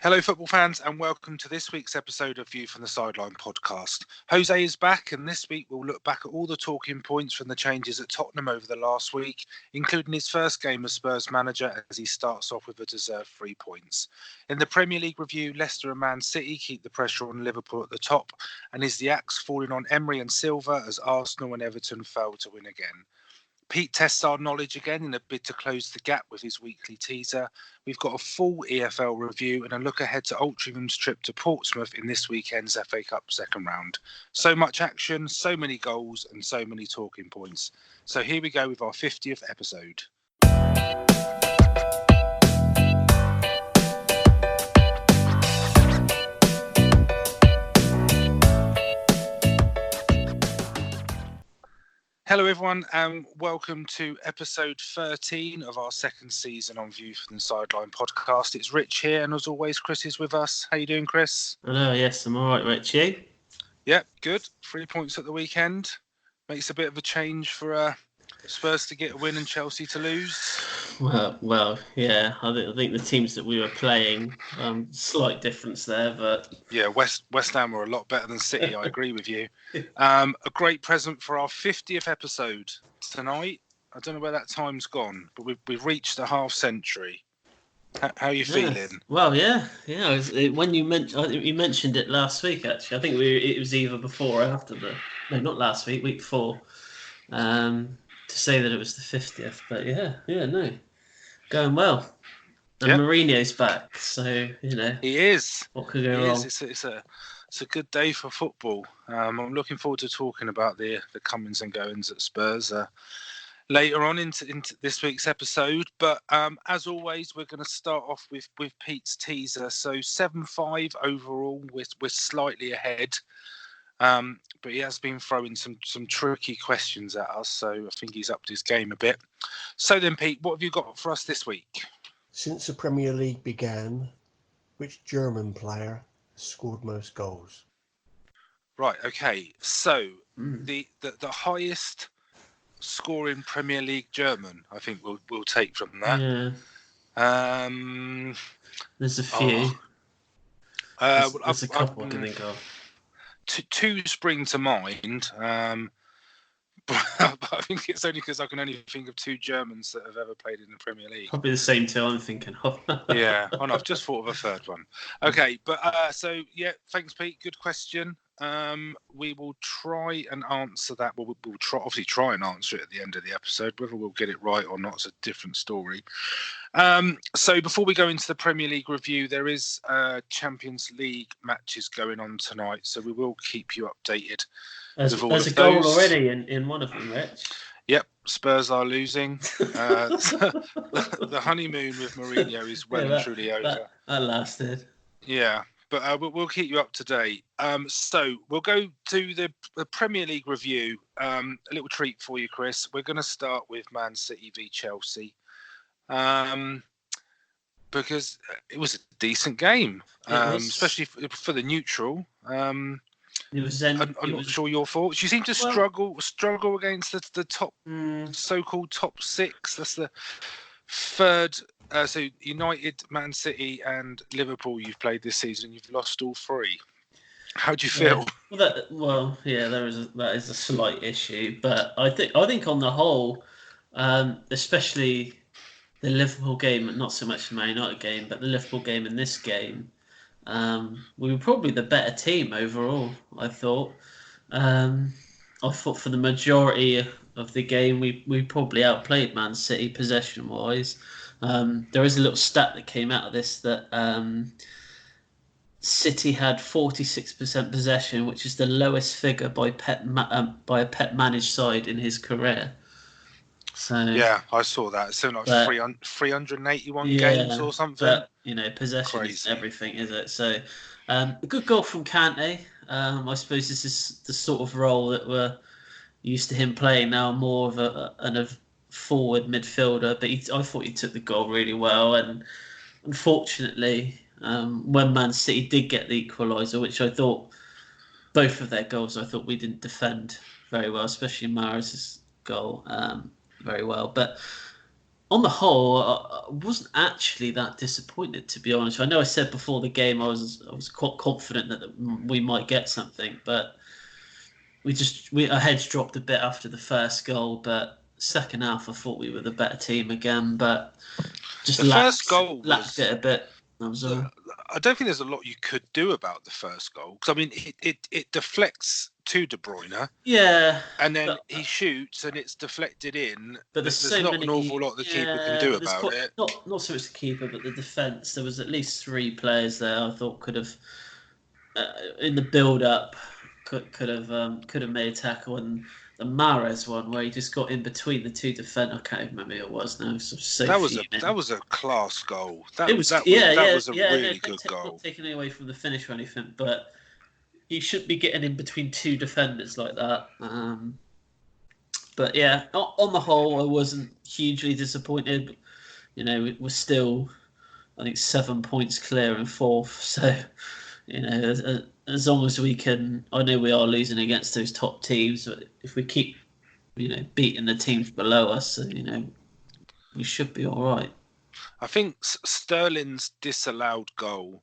Hello, football fans, and welcome to this week's episode of View from the Sideline podcast. Jose is back, and this week we'll look back at all the talking points from the changes at Tottenham over the last week, including his first game as Spurs manager as he starts off with a deserved 3 points. In the Premier League review, Leicester and Man City keep the pressure on Liverpool at the top, and is the axe falling on Emery and Silva as Arsenal and Everton fail to win again? Pete tests our knowledge again in a bid to close the gap with his weekly teaser. We've got a full EFL review and a look ahead to Altringham's trip to Portsmouth in this weekend's FA Cup second round. So much action, so many goals and so many talking points. So here we go with our 50th episode. Hello everyone and welcome to episode 13 of our second season on View from the Sideline podcast. It's Rich here and as always Chris is with us. How you doing, Chris? Hello, yes, I'm alright, Rich. You? Yep, good. 3 points at the weekend. Makes a bit of a change for Spurs to get a win and Chelsea to lose. Well, yeah. I think the teams that we were playing, slight difference there, but yeah, West Ham were a lot better than City. I agree with you. A great present for our 50th episode tonight. I don't know where that time's gone, but we've reached a half century. How are you feeling? Well, yeah. When you mentioned it last week, actually, I think it was either before or after not last week, week before. To say that it was the 50th, but no, going well. And Mourinho's back, so he is. What could go wrong? It's a good day for football. I'm looking forward to talking about the comings and goings at Spurs later on into this week's episode. But as always, we're going to start off with Pete's teaser. So 7-5 overall. We're slightly ahead. But he has been throwing some tricky questions at us, so I think he's upped his game a bit. So then, Pete, what have you got for us this week? Since the Premier League began, which German player scored most goals? Right, okay. So the highest scoring Premier League German, I think we'll take from that. Yeah. There's a few. There's a couple I can think of. Two spring to mind, but I think it's only because I can only think of two Germans that have ever played in the Premier League. Probably the same two I'm thinking of. Yeah, no, I've just thought of a third one. Okay, but thanks, Pete. Good question. We will try and answer that. We'll obviously try and answer it at the end of the episode. Whether we'll get it right or not is a different story. So before we go into the Premier League review, there is Champions League matches going on tonight, so we will keep you updated. There's a goal already in one of them, Rich. Yep, Spurs are losing. The honeymoon with Mourinho is well and truly over. That lasted. Yeah. But we'll keep you up to date. So we'll go to the Premier League review. A little treat for you, Chris. We're going to start with Man City v Chelsea. Because it was a decent game, especially for the neutral. I'm not sure your thoughts. You seem to struggle against the top, so-called top six. That's the third. So United, Man City, and Liverpool you've played this season. You've lost all three. How do you feel? That is a slight issue, but I think on the whole, especially the Liverpool game, not so much the Man United game, but the Liverpool game and this game, we were probably the better team overall. I thought for the majority of the game, we probably outplayed Man City possession-wise. There is a little stat that came out of this that City had 46% possession, which is the lowest figure by a Pep managed side in his career. So yeah, I saw that. It's something like 381 games or something. But possession is everything, is it? So a good goal from Kante. I suppose this is the sort of role that we're used to him playing now, more of a forward midfielder, but I thought he took the goal really well. And unfortunately, when Man City did get the equaliser, which I thought both of their goals, I thought we didn't defend very well, especially Mahrez's goal very well. But on the whole, I wasn't actually that disappointed, to be honest. I know I said before the game I was quite confident that we might get something, but our heads dropped a bit after the first goal. But second half, I thought we were the better team again, but just the first goal lacked it a bit. That was all. I don't think there's a lot you could do about the first goal, because I mean it deflects to De Bruyne, and then he shoots and it's deflected in. But there's not an awful lot the keeper can do about it. Not so much the keeper, but the defence. There was at least 3 players there I thought could have, in the build-up, could have made a tackle. And the Mahrez one where he just got in between the 2 defenders. I can't even remember who it was now. That was a class goal. That was a really good goal. Not taking away from the finish or anything, but he shouldn't be getting in between 2 defenders like that. But yeah, on the whole, I wasn't hugely disappointed. But, we're still, I think, 7 points clear in 4th. So, as long as we can, I know we are losing against those top teams, but if we keep, beating the teams below us, we should be all right. I think Sterling's disallowed goal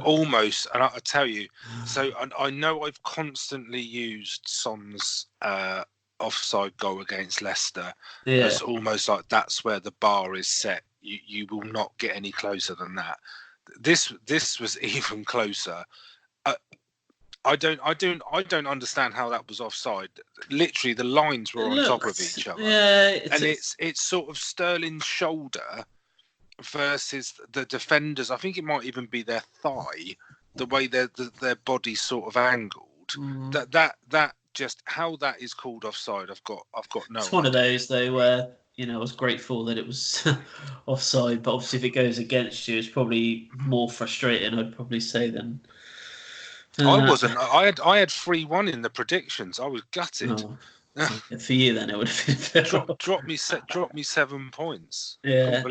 almost, and I tell you, so I know I've constantly used Son's offside goal against Leicester as almost like that's where the bar is set. You will not get any closer than that. This was even closer. I don't understand how that was offside. Literally, the lines were on top of each other. Yeah, it's sort of Sterling's shoulder versus the defenders. I think it might even be their thigh, the way their body's sort of angled. That just how that is called offside. I've got no. It's one of those though where I was grateful that it was offside, but obviously if it goes against you, it's probably more frustrating. I'd probably say than. I wasn't. I had 3-1 in the predictions. I was gutted. Oh, for you, then it would have been drop me 7 points. Yeah,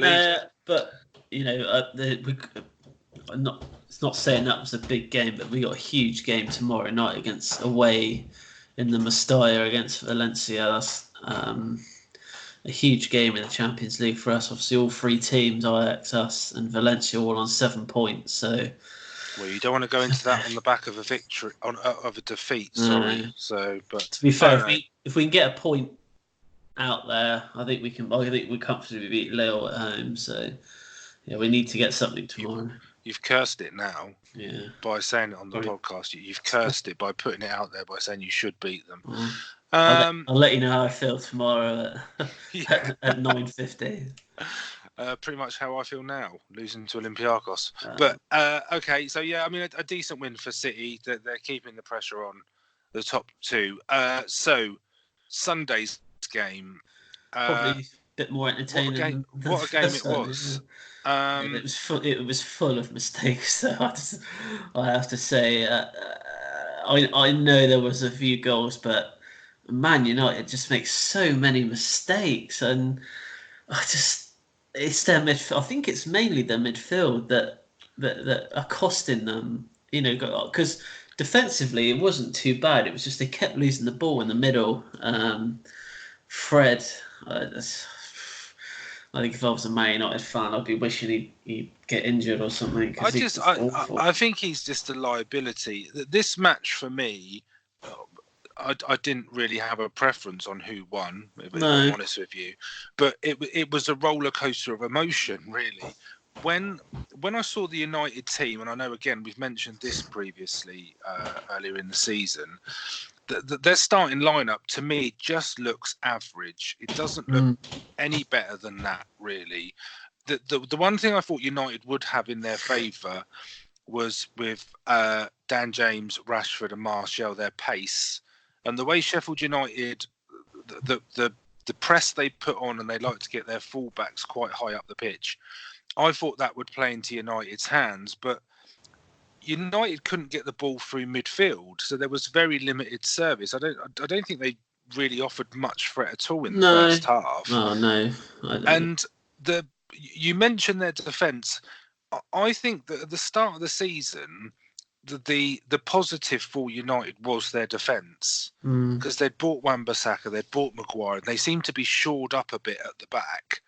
but it's not saying that was a big game, but we got a huge game tomorrow night away in the Mestalla against Valencia. That's a huge game in the Champions League for us. Obviously, all 3 teams, Ajax, us, and Valencia, all on 7 points. So. Well, you don't want to go into that on the back of a victory, of a defeat. Sorry. No. So, but to be fair, if we can get a point out there, I think we can. I think we comfortably beat Lille at home. So, yeah, we need to get something tomorrow. You've cursed it now. Yeah. By saying it on the podcast, you've cursed it by putting it out there by saying you should beat them. I'll let you know how I feel tomorrow at 9:50. Pretty much how I feel now, losing to Olympiacos. But okay, so yeah, I mean a decent win for City. They're keeping the pressure on the top 2. So Sunday's game, probably a bit more entertaining. What a game it was! It was full of mistakes. So I have to say, I know there was a few goals, but Man United just makes so many mistakes, and it's their midfield. I think it's mainly their midfield that are costing them. Because defensively it wasn't too bad. It was just they kept losing the ball in the middle. Fred, I think if I was a Man United fan, I'd be wishing he'd get injured or something. I think he's just a liability. This match for me, I didn't really have a preference on who won, if I'm honest with you. But it was a roller coaster of emotion, really. When I saw the United team, and I know, again, we've mentioned this previously earlier in the season, their starting lineup, to me, just looks average. It doesn't look any better than that, really. The one thing I thought United would have in their favour was with Dan James, Rashford and Martial, their pace. And the way Sheffield United, the press they put on, and they like to get their fullbacks quite high up the pitch, I thought that would play into United's hands. But United couldn't get the ball through midfield, so there was very limited service. I don't think they really offered much threat at all in the first half. Oh no! And you mentioned their defence. I think that at the start of the season, the positive for United was their defence, because they'd bought Wan-Bissaka, they'd bought Maguire, and they seemed to be shored up a bit at the back.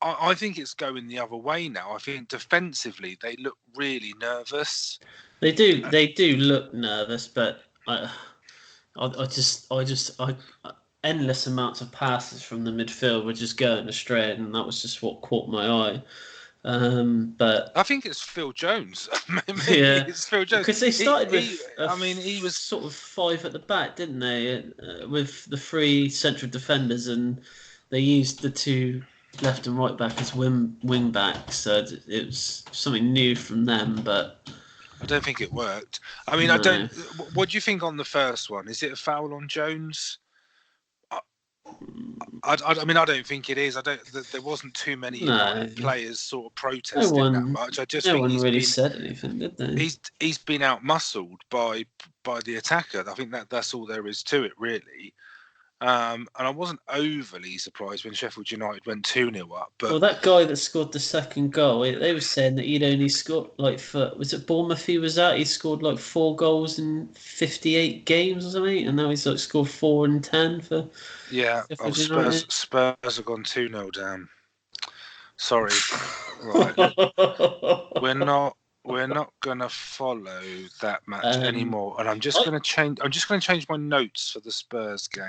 I think it's going the other way now. I think defensively they look really nervous. They do look nervous, but I endless amounts of passes from the midfield were just going astray, and that was just what caught my eye. But I think it's Phil Jones. Maybe yeah, it's Phil Jones because they started with. He was sort of 5 at the back, didn't they? With the 3 central defenders, and they used the 2 left and right back as wing backs. So it was something new from them, but I don't think it worked. I mean, no. What do you think on the first one? Is it a foul on Jones? I mean, I don't think it is. There wasn't too many United players sort of protesting that much. I just think no one really said anything, did they? He's been out muscled by the attacker. I think that's all there is to it, really. And I wasn't overly surprised when Sheffield United went 2-0 up. But well, that guy that scored the second goal, they were saying that he'd only scored was it Bournemouth he was at? He scored 4 goals in 58 games or something, and now he's scored 4 in 10 for. Yeah, Spurs have gone 2-0 down. Sorry, right? We're not gonna follow that match anymore, and I'm just gonna change my notes for the Spurs game.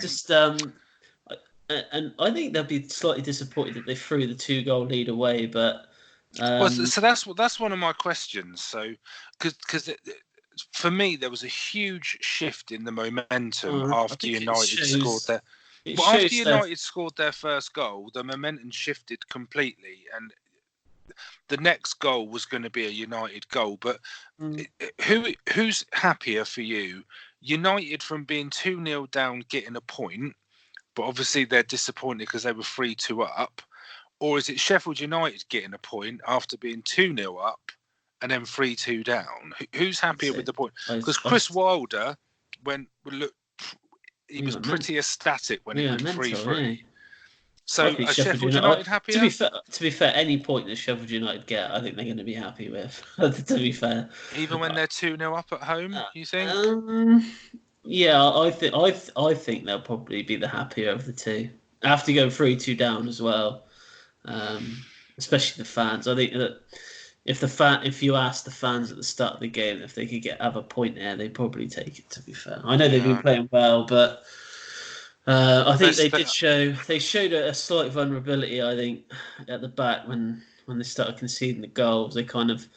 And I think they'll be slightly disappointed that they threw the 2-goal lead away, but. So that's one of my questions. So, because for me there was a huge shift in the momentum after United scored their. Well, after United scored their first goal, the momentum shifted completely, and the next goal was going to be a United goal. But who's happier for you? United from being 2-0 down, getting a point, but obviously they're disappointed because they were 3-2 up, or is it Sheffield United getting a point after being 2-0 up and then 3-2 down? Who's happier with the point? Because Chris Wilder he was pretty ecstatic when it went 3-3. Yeah. So are Sheffield United happier? To be fair, any point that Sheffield United get, I think they're going to be happy with. To be fair, even when they're 2-0 up at home, you think? Yeah, I think they'll probably be the happier of the two after going 3-2 down as well. Especially the fans. I think that if you ask the fans at the start of the game if they could have a point there, they'd probably take it. To be fair, I know they've been playing well, but I think they showed a slight vulnerability. I think at the back when they started conceding the goals, they kind of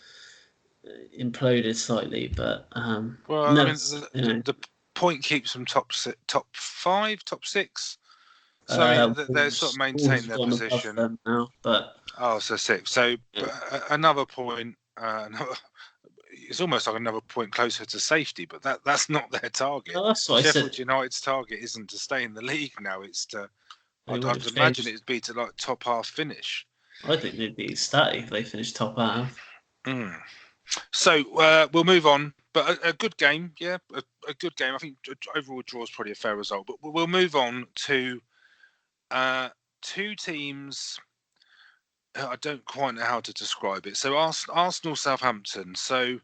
imploded slightly. But the point keeps them top 5, top 6. So they sort of maintain their position now, but so 6. So another point. It's almost like another point closer to safety, but that's not their target. No, that's what Sheffield United's target isn't to stay in the league now. It's to. I'd imagine it'd be to top half finish. I think they'd be ecstatic if they finished top half. So we'll move on, but a good game, a good game. I think overall draw is probably a fair result, but we'll move on to 2 teams. I don't quite know how to describe it. So Arsenal, Southampton. So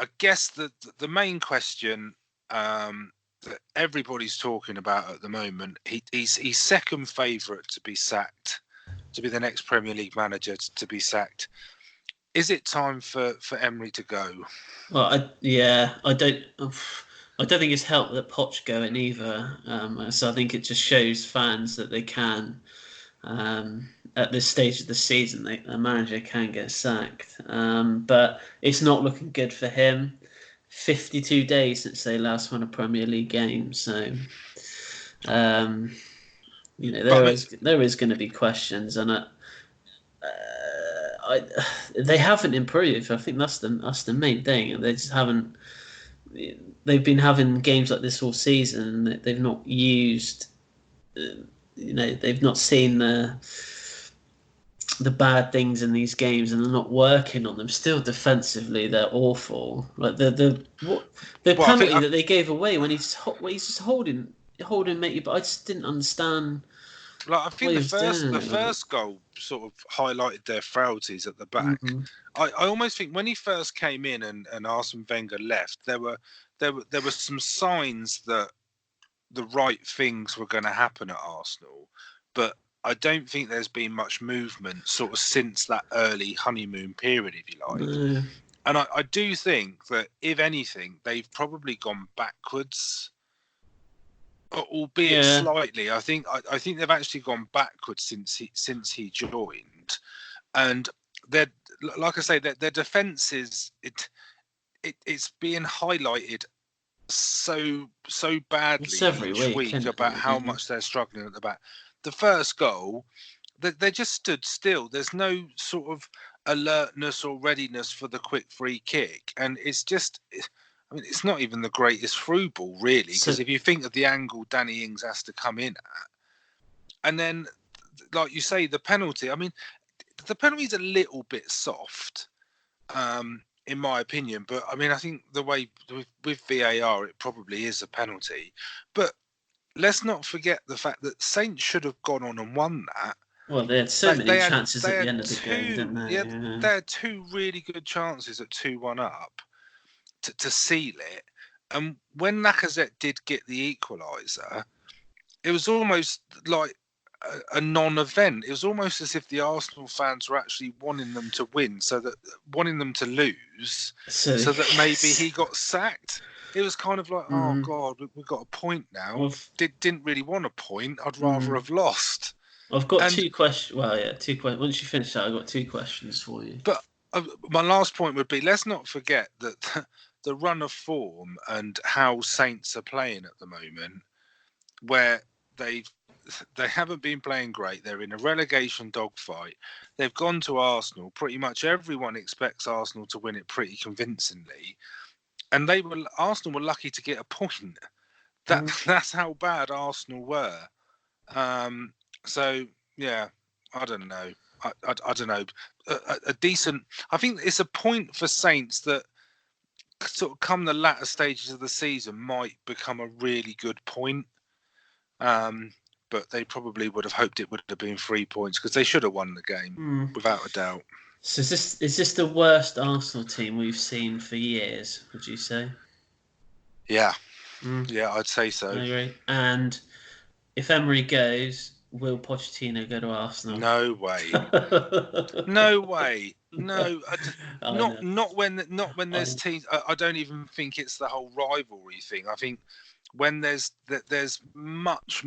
I guess the main question that everybody's talking about at the moment, he's second favourite to be sacked, to be the next Premier League manager to be sacked. Is it time for Emery to go? Well, I don't think it's helped that Poch going either. So I think it just shows fans that they can. At this stage of the season, a manager can get sacked, but it's not looking good for him. 52 days since they last won a Premier League game, so there is going to be questions, and they haven't improved. I think that's the main thing, and they just haven't. They've been having games like this all season, and they've not used. They've not seen the bad things in these games, and they're not working on them. Still defensively, they're awful. Like the penalty that they gave away when he's just holding Matey, but I just didn't understand. Like I think the first goal sort of highlighted their frailties at the back. Mm-hmm. I almost think when he first came in and Arsene Wenger left, there were some signs that the right things were going to happen at Arsenal, but I don't think there's been much movement sort of since that early honeymoon period, if you like. No. And I do think that, if anything, they've probably gone backwards, albeit slightly. I think they've actually gone backwards since he joined, and they're, like I say, their defence is it's being highlighted so badly each week about how much they're struggling at the back. The first goal, they just stood still. There's no sort of alertness or readiness for the quick free kick, and it's just, I mean, it's not even the greatest through ball, really, because if you think of the angle Danny Ings has to come in at, and then, like you say, the penalty. I mean, the penalty's a little bit soft, in my opinion, but I mean, I think the way with VAR, it probably is a penalty. But let's not forget the fact that Saints should have gone on and won that. Well, they had so many chances at the end of the game, didn't they? Yeah, they had two really good chances at 2-1 up to seal it. And when Lacazette did get the equaliser, it was almost like a non-event. It was almost as if the Arsenal fans were actually wanting them to win, wanting them to lose, so that maybe he got sacked. It was kind of like, oh God, we've got a point now. Well, didn't really want a point. I'd rather have lost. I've got 2 questions. Well, yeah, 2 questions. Once you finish that, I've got 2 questions for you. But my last point would be, let's not forget that the run of form and how Saints are playing at the moment, where they haven't been playing great. They're in a relegation dogfight. They've gone to Arsenal. Pretty much everyone expects Arsenal to win it pretty convincingly. And Arsenal were lucky to get a point. That's how bad Arsenal were. So yeah, I don't know. I don't know. A decent. I think it's a point for Saints that sort of come the latter stages of the season might become a really good point. But they probably would have hoped it would have been 3 points, because they should have won the game without a doubt. So is this the worst Arsenal team we've seen for years, would you say? Yeah. Yeah, I'd say so. I agree. And if Emery goes, will Pochettino go to Arsenal? No way. No way. No, not when there's teams. I don't even think it's the whole rivalry thing. I think when there's much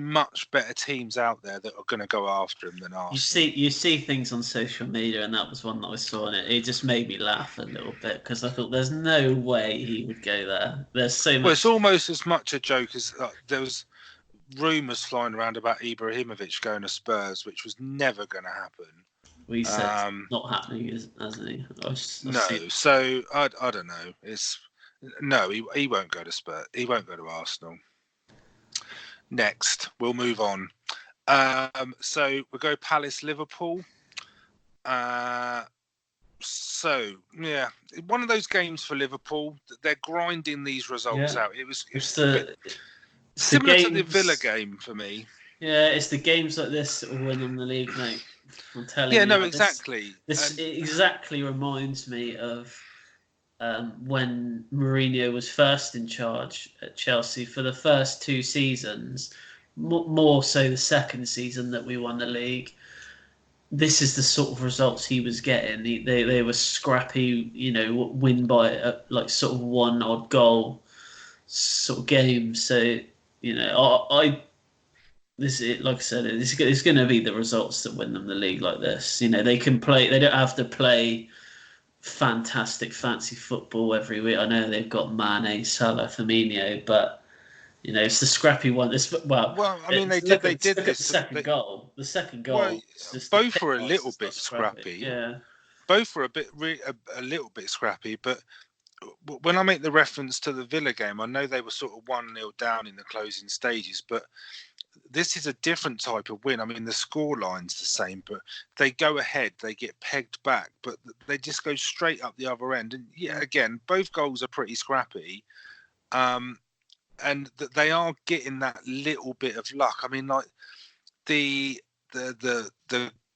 better teams out there that are going to go after him than Arsenal. You see things on social media, and that was one that I saw, and it just made me laugh a little bit, because I thought there's no way he would go there. There's so much. Well, it's almost as much a joke as there was rumours flying around about Ibrahimovic going to Spurs, which was never going to happen. We said not happening, hasn't he? So I don't know. He won't go to Spurs. He won't go to Arsenal. Next, we'll move on. So we'll go Palace Liverpool. So yeah, one of those games for Liverpool. They're grinding these results out. It was similar to the Villa game for me. Yeah, it's the games like this that will win them the league, mate. I'm telling you. Yeah, no, exactly. This exactly reminds me of when Mourinho was first in charge at Chelsea for the first 2 seasons, more so the second season that we won the league. This is the sort of results he was getting. They were scrappy, win by like sort of one odd goal sort of game. So, like I said, it's going to be the results that win them the league like this. They can play. They don't have to play fantastic fancy football every week. I know they've got Mane, Salah, Firmino, but it's the scrappy one. I mean, they did the second goal. The second goal. Both were a little bit scrappy. Yeah, both were a little bit scrappy. But when I make the reference to the Villa game, I know they were sort of 1-0 down in the closing stages, but this is a different type of win. I mean, the scoreline's the same, but they go ahead, they get pegged back, but they just go straight up the other end. And yeah, again, both goals are pretty scrappy, and they are getting that little bit of luck. I mean, like the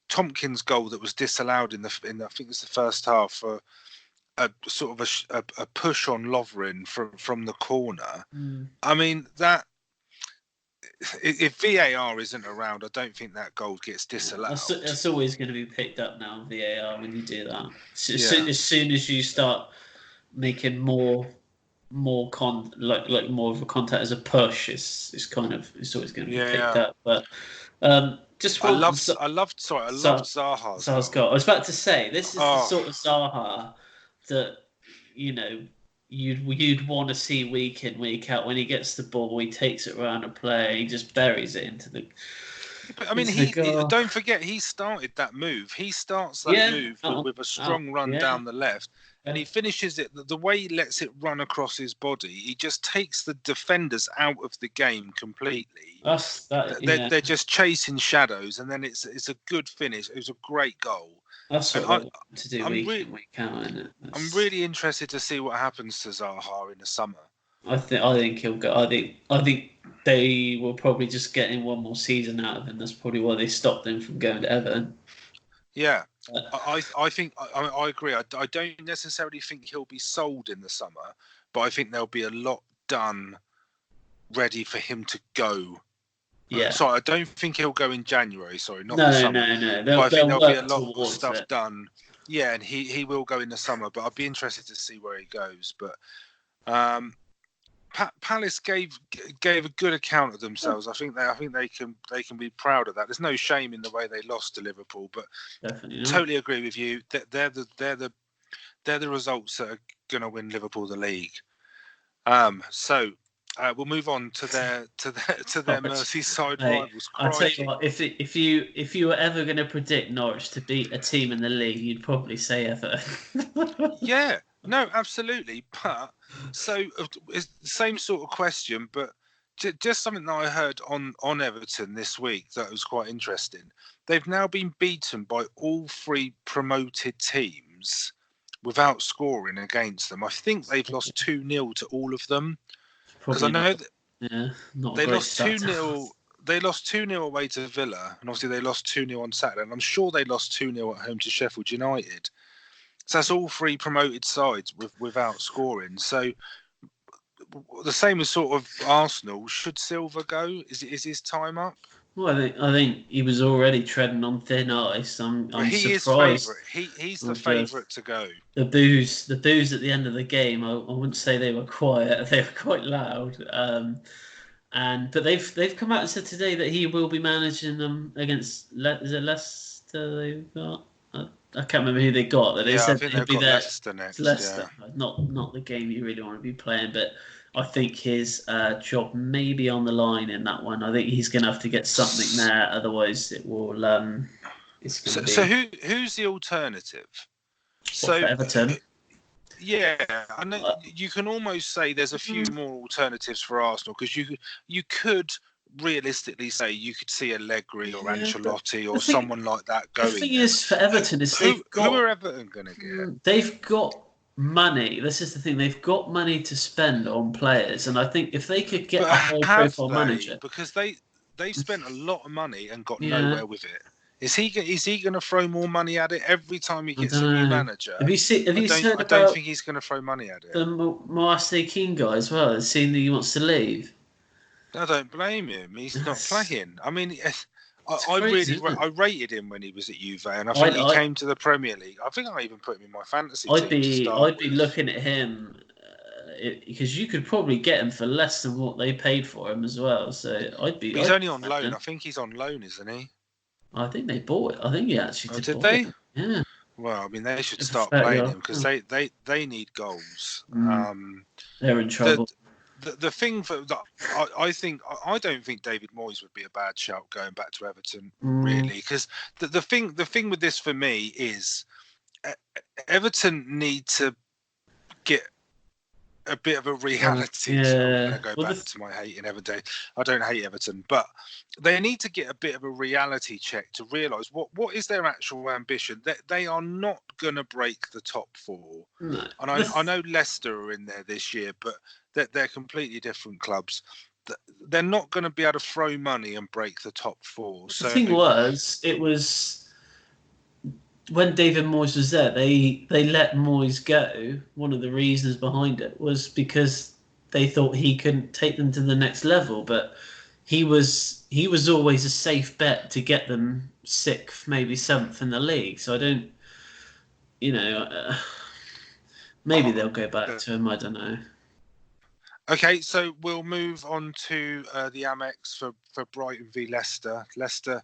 Tompkins goal that was disallowed in I think it's the first half for a sort of a push on Lovren from the corner. I mean, that if VAR isn't around, I don't think that goal gets disallowed. That's always going to be picked up now in VAR when you do that. As soon as you start making more more of a contact as a push, it's always going to be picked up. But just I loved Zaha's goal. I was about to say, this is the sort of Zaha that you'd want to see week in, week out. When he gets the ball, he takes it around a player, he just buries it into the. But, I mean, don't forget, he started that move. He starts that move with a strong run down the left, and he finishes it. The way he lets it run across his body, he just takes the defenders out of the game completely. They're just chasing shadows, and then it's a good finish. It was a great goal. That's what I want to do week in, week out, isn't it? I'm really interested to see what happens to Zaha in the summer. I think he'll go. I think they will probably just get in one more season out of him. That's probably why they stopped him from going to Everton. Yeah, I think I agree. I don't necessarily think he'll be sold in the summer, but I think there'll be a lot done ready for him to go. Yeah. Sorry, I don't think he'll go in January. Sorry, not the summer. No. But I think there'll be a lot of stuff done. Yeah, and he will go in the summer, but I'd be interested to see where he goes. But Palace gave a good account of themselves. I think they can be proud of that. There's no shame in the way they lost to Liverpool, but totally agree with you. They're the results that are going to win Liverpool the league. So we'll move on to their Merseyside rivals. I'll tell you what, if you were ever going to predict Norwich to beat a team in the league, you'd probably say Everton. Yeah. No, absolutely. But so it's the same sort of question, but just something that I heard on Everton this week that was quite interesting. They've now been beaten by all three promoted teams without scoring against them. I think they've lost 2-0 to all of them. Because I know that they lost 2-0. They lost 2-0 away to Villa, and obviously they lost 2-0 on Saturday. And I'm sure they lost 2-0 at home to Sheffield United. So that's all three promoted sides without scoring. So the same as sort of Arsenal. Should Silva go? Is his time up? Well, I think he was already treading on thin ice. I'm surprised. He's the favourite to go. The boos at the end of the game. I wouldn't say they were quiet. They were quite loud. But they've come out and said today that he will be managing them against. Is it Leicester they've got? I can't remember who they got. They said he'd be there. Leicester next. Leicester, not the game you really want to be playing, but I think his job may be on the line in that one. I think he's going to have to get something there, otherwise it will. It's going to be. So who's the alternative? For Everton. Yeah, I know you can almost say there's a few more alternatives for Arsenal, because you could realistically say you could see Allegri or Ancelotti or someone like that going. The thing is, for Everton, is who are Everton going to get? They've got money. This is the thing. They've got money to spend on players, and I think if they could get a high-profile manager, because they spent a lot of money and got nowhere with it. Is he going to throw more money at it every time he gets a new manager? I don't think he's going to throw money at it. The Moise Keane guy as well. Has seen that he wants to leave. I don't blame him. He's not playing. I mean, I rated him when he was at Juve, and I think he came to the Premier League. I think I even put him in my fantasy team. I'd be looking at him because you could probably get him for less than what they paid for him as well. So He's only on loan. I think he's on loan, isn't he? I think they bought it. I think he actually did. Did they? It. Yeah. Well, I mean, they should start playing him because they need goals. They're in trouble. The thing I don't think David Moyes would be a bad shout going back to Everton, really, because the thing with this for me is Everton need to get a bit of a reality. Yeah. So I'm going to go back to my hating Everton. I don't hate Everton, but they need to get a bit of a reality check to realise what is their actual ambition. They are not going to break the top four. No. And I know Leicester are in there this year, but they're completely different clubs. They're not going to be able to throw money and break the top four. The thing was when David Moyes was there, they let Moyes go. One of the reasons behind it was because they thought he couldn't take them to the next level. But he was always a safe bet to get them 6th, maybe 7th in the league. So I don't, maybe they'll go back to him. I don't know. Okay, so we'll move on to the Amex for Brighton v Leicester. Leicester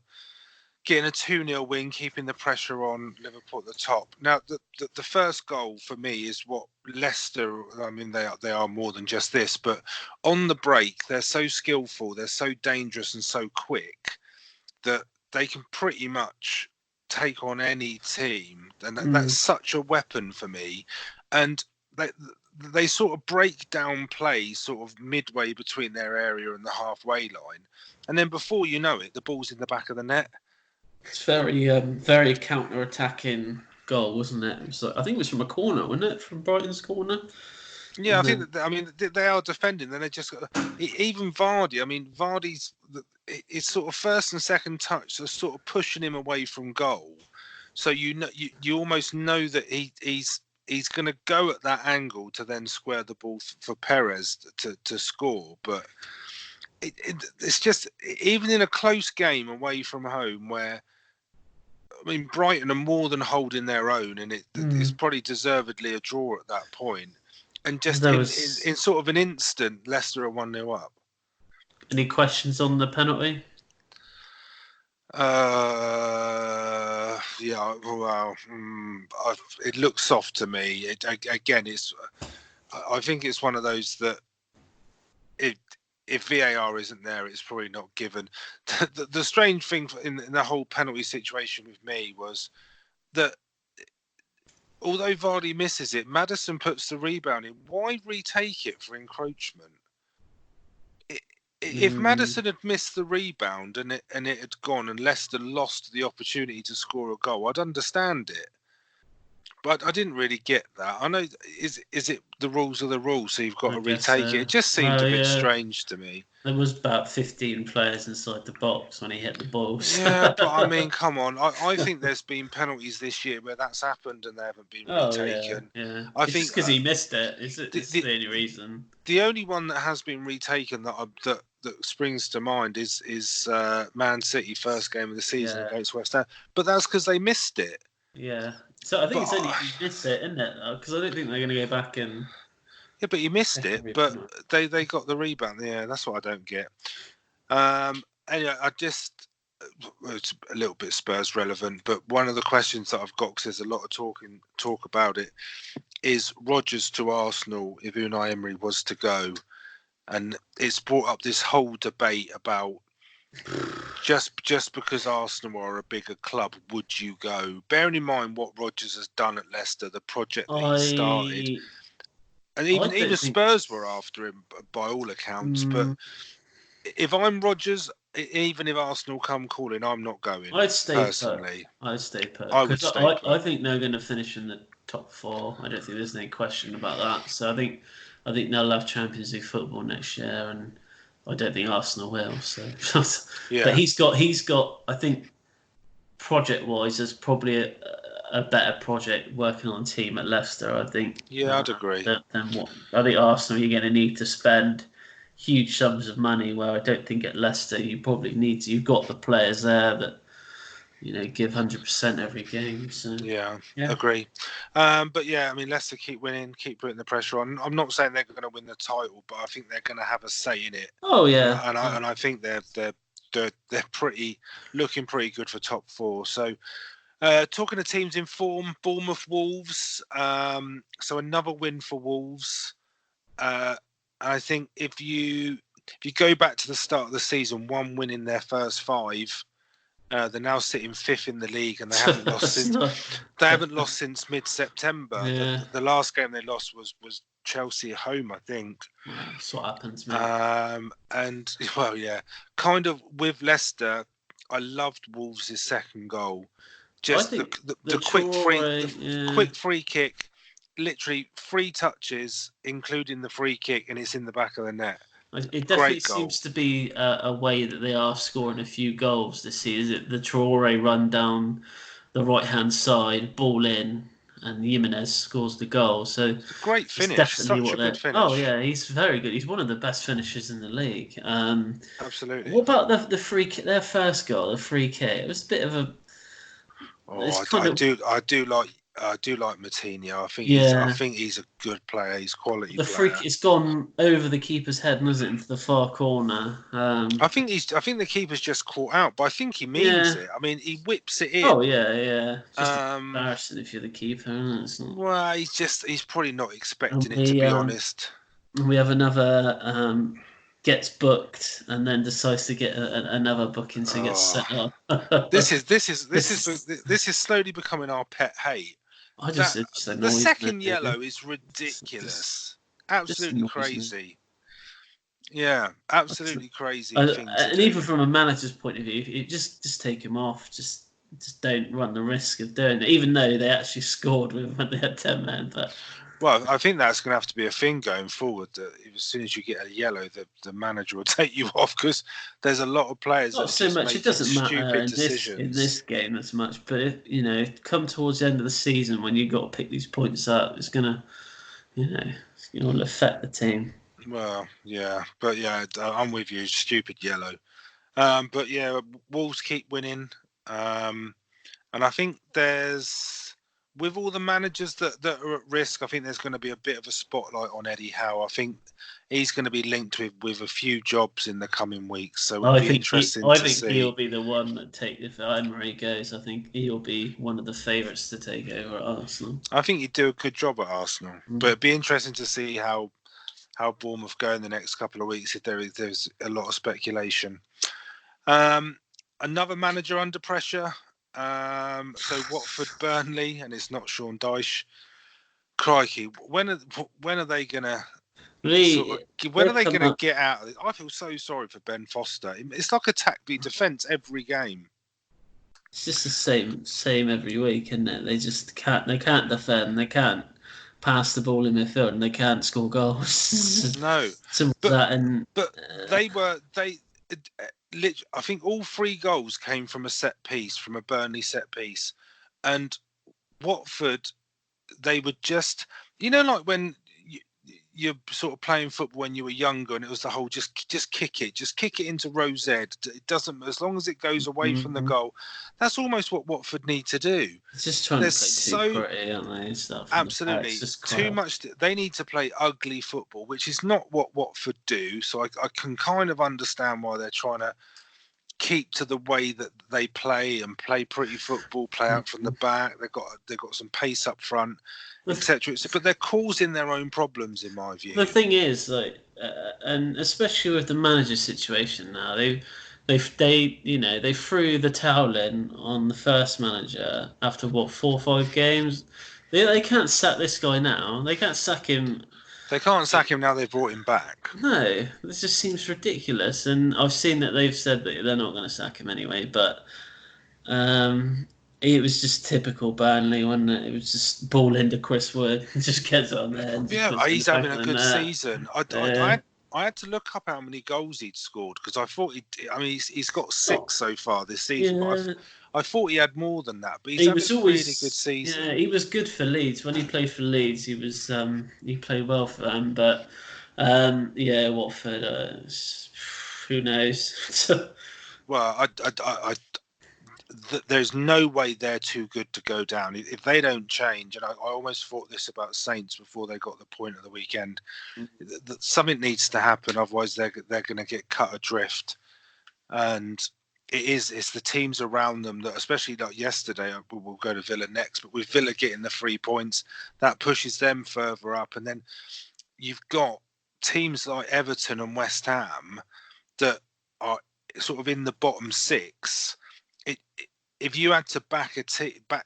getting a 2-0 win, keeping the pressure on Liverpool at the top. Now, the first goal for me is what Leicester, I mean, they are more than just this, but on the break, they're so skillful, they're so dangerous and so quick that they can pretty much take on any team. And that's such a weapon for me. And they sort of break down play sort of midway between their area and the halfway line. And then before you know it, the ball's in the back of the net. It's very counter-attacking goal, wasn't it? It was I think it was from a corner, wasn't it? From Brighton's corner. Yeah, I think they are defending. Then they just even Vardy. I mean, Vardy's it's sort of first and second touch, so sort of pushing him away from goal. So you almost know that he's going to go at that angle to then square the ball for Perez to score, but. It's just, even in a close game away from home where, I mean, Brighton are more than holding their own, and it's probably deservedly a draw at that point. And just in sort of an instant, Leicester are 1-0 up. Any questions on the penalty? Yeah, well, it looks soft to me. I think it's one of those that if VAR isn't there, it's probably not given. The strange thing in the whole penalty situation with me was that although Vardy misses it, Maddison puts the rebound in. Why retake it for encroachment? If Maddison had missed the rebound and it had gone and Leicester lost the opportunity to score a goal, I'd understand it. But I didn't really get that. I know, is it the rules are the rules, so you've got to retake it? It just seemed a bit strange to me. There was about 15 players inside the box when he hit the ball. So. Yeah, but I mean, come on. I think there's been penalties this year where that's happened and they haven't been retaken. Yeah. I think just because he missed it. It's the only reason. The only one that has been retaken that springs to mind is Man City first game of the season against West Ham, but that's because they missed it. Yeah. So I think it's only if you miss it, isn't it? Because I don't think they're going to go back and. Yeah, but you missed it. But they got the rebound. Yeah, that's what I don't get. Anyway, it's a little bit Spurs relevant, but one of the questions that I've got, because there's a lot of talk about it, is Rodgers to Arsenal if Unai Emery was to go, and it's brought up this whole debate about. Just because Arsenal are a bigger club, would you go? Bearing in mind what Rodgers has done at Leicester, the project that he started, and even Spurs were after him by all accounts. But if I'm Rodgers, even if Arsenal come calling, I'm not going. I'd stay personally. I'd stay put. I would stay put. I think they're going to finish in the top 4. I don't think there's any question about that. So I think they'll have Champions League football next year, and I don't think Arsenal will. So, but he's got. I think project-wise, there's probably a better project working on team at Leicester. I think. Yeah, I'd agree. Than what I think Arsenal, you're going to need to spend huge sums of money. Where I don't think at Leicester you probably need to. You've got the players there that give 100% every game. So yeah. Agree. But yeah, I mean, Leicester keep winning, keep putting the pressure on. I'm not saying they're going to win the title, but I think they're going to have a say in it. Oh yeah, and I think they're looking pretty good for top 4. So, talking to teams in form, Bournemouth Wolves. So another win for Wolves. I think if you go back to the start of the season, 1 win in their first 5. They're now sitting 5th in the league, and they haven't lost since. They haven't lost since mid-September. Yeah. The last game they lost was Chelsea at home, I think. That's what happens, man. And well, yeah, kind of with Leicester, I loved Wolves' second goal. Just the quick free kick, literally 3 touches, including the free kick, and it's in the back of the net. It definitely seems to be a way that they are scoring a few goals this season. The Traore run down the right-hand side, ball in, and Jimenez scores the goal. So great finish, definitely such a good finish. Oh yeah, he's very good. He's one of the best finishers in the league. Absolutely. What about the free kick? Their first goal, the free kick. It was a bit of a. I do like Moutinho. I think he's a good player. He's quality the player. Freak, it's gone over the keeper's head, hasn't it, into the far corner. I think the keeper's just caught out, but I think he means it. I mean, he whips it in. Oh yeah. Just embarrassing if you're the keeper, isn't it? Well, he's probably not expecting it, to be honest. We have another gets booked and then decides to get another booking to get set up. This is slowly becoming our pet hate. The second yellow is ridiculous. Absolutely crazy. Yeah, absolutely crazy. And even from a manager's point of view, you just take him off. Just don't run the risk of doing it. Even though they actually scored when they had 10 men, but. Well, I think that's going to have to be a thing going forward. That as soon as you get a yellow, the manager will take you off, because there's a lot of players. Not so much. It doesn't matter in this game as much. But if, come towards the end of the season when you've got to pick these points up, it's gonna, it'll affect the team. Well, yeah, but yeah, I'm with you. Stupid yellow. But yeah, Wolves keep winning, and I think with all the managers that are at risk, I think there's going to be a bit of a spotlight on Eddie Howe. I think he's going to be linked with a few jobs in the coming weeks. So it'll be interesting to see. I think he'll be the one that if Emery goes. I think he'll be one of the favourites to take over at Arsenal. I think he'd do a good job at Arsenal, but it'd be interesting to see how Bournemouth go in the next couple of weeks, if there's a lot of speculation. Another manager under pressure. So Watford, Burnley, and it's not Sean Dyche. Crikey, when are they gonna? When are they gonna get out of it? I feel so sorry for Ben Foster. It's like attack v defence every game. It's just the same every week, isn't it? They just can't. They can't defend. They can't pass the ball in midfield, and they can't score goals. No, but I think all 3 goals came from a set piece, from a Burnley set piece, and Watford, they would just, like when you're sort of playing football when you were younger, and it was the whole just kick it into row Z. It doesn't, as long as it goes away from the goal. That's almost what Watford need to do. It's just trying to play too pretty, aren't they? Stuff. Absolutely, too much. They need to play ugly football, which is not what Watford do. So I can kind of understand why they're trying to keep to the way that they play and play pretty football, play out from the back. They've got some pace up front, etc. But they're causing their own problems, in my view. The thing is, and especially with the manager situation now, they threw the towel in on the first manager after 4 or 5 games. They can't sack this guy now. They can't sack him. They can't sack him now they've brought him back. No, this just seems ridiculous. And I've seen that they've said that they're not going to sack him anyway. But it was just typical Burnley, wasn't it? It was just ball into Chris Wood. Just gets on there. Yeah, he's having a good season. I had to look up how many goals he'd scored, because I thought he's got 6 so far this season. Yeah. But I thought he had more than that, but he's having a really good season. Yeah, he was good for Leeds. When he played for Leeds, he played well for them. But Watford, who knows? Well, there's no way they're too good to go down if they don't change. And I almost thought this about Saints before they got the point of the weekend. That something needs to happen, otherwise they're going to get cut adrift. And it's the teams around them that, especially like yesterday, we'll go to Villa next, but with Villa getting the 3 points, that pushes them further up. And then you've got teams like Everton and West Ham that are sort of in the bottom 6. If you had to back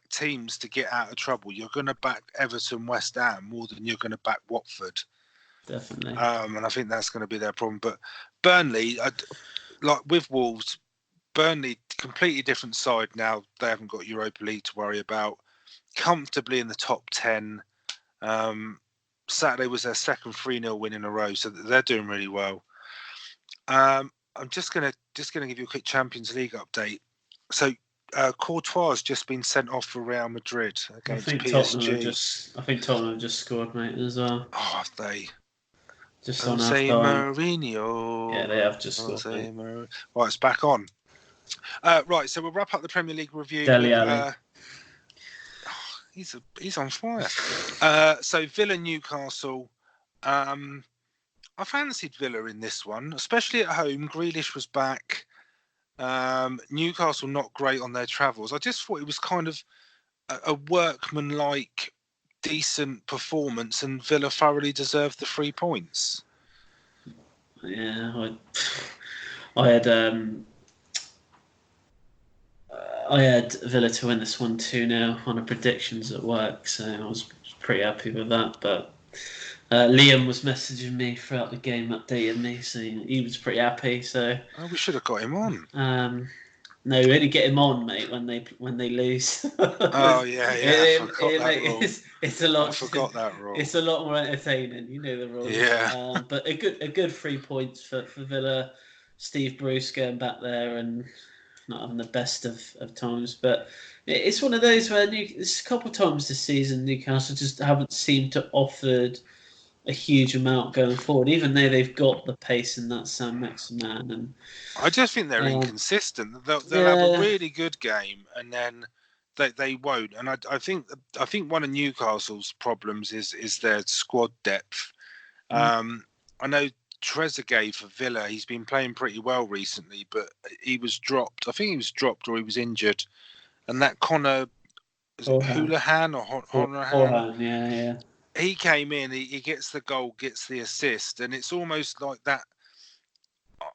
teams to get out of trouble, you're going to back Everton, West Ham more than you're going to back Watford. Definitely. And I think that's going to be their problem. But Burnley, like with Wolves, Burnley, completely different side now. They haven't got Europa League to worry about. Comfortably in the top 10. Saturday was their second 3-0 win in a row, so they're doing really well. I'm just gonna give you a quick Champions League update. So Courtois has just been sent off for Real Madrid against PSG. I think Tottenham have just scored, mate, as well. Oh, have they? Just Jose on half-time. Mourinho. Yeah, they have just scored, mate. Right, it's back on. Right, so we'll wrap up the Premier League review. Dele Alli. He's on fire. So Villa Newcastle. I fancied Villa in this one, especially at home. Grealish was back. Newcastle not great on their travels. I just thought it was kind of a workmanlike, decent performance, and Villa thoroughly deserved the 3 points. Yeah, I had Villa to win this one 2-0 on a predictions at work, so I was pretty happy with that. But Liam was messaging me throughout the game, updating me, so he was pretty happy. So we should have got him on. No, we only get him on, mate, when they lose. Oh yeah, I forgot that rule. It's a lot. I forgot that rule. It's a lot more entertaining. You know the rules. Yeah. But a good 3 points for Villa. Steve Bruce going back there and not having the best of times, but it's one of those where there's a couple of times this season Newcastle just haven't seemed to offered a huge amount going forward, even though they've got the pace in that Sam Maximan. And I just think they're inconsistent. They'll have a really good game and then they won't. And I think one of Newcastle's problems is their squad depth. I know Trezeguet for Villa, he's been playing pretty well recently, but he was dropped. I think he was dropped or he was injured. And that Connor, is it Houlihan or Honorahan? Yeah. He came in, he gets the goal, gets the assist, and it's almost like that.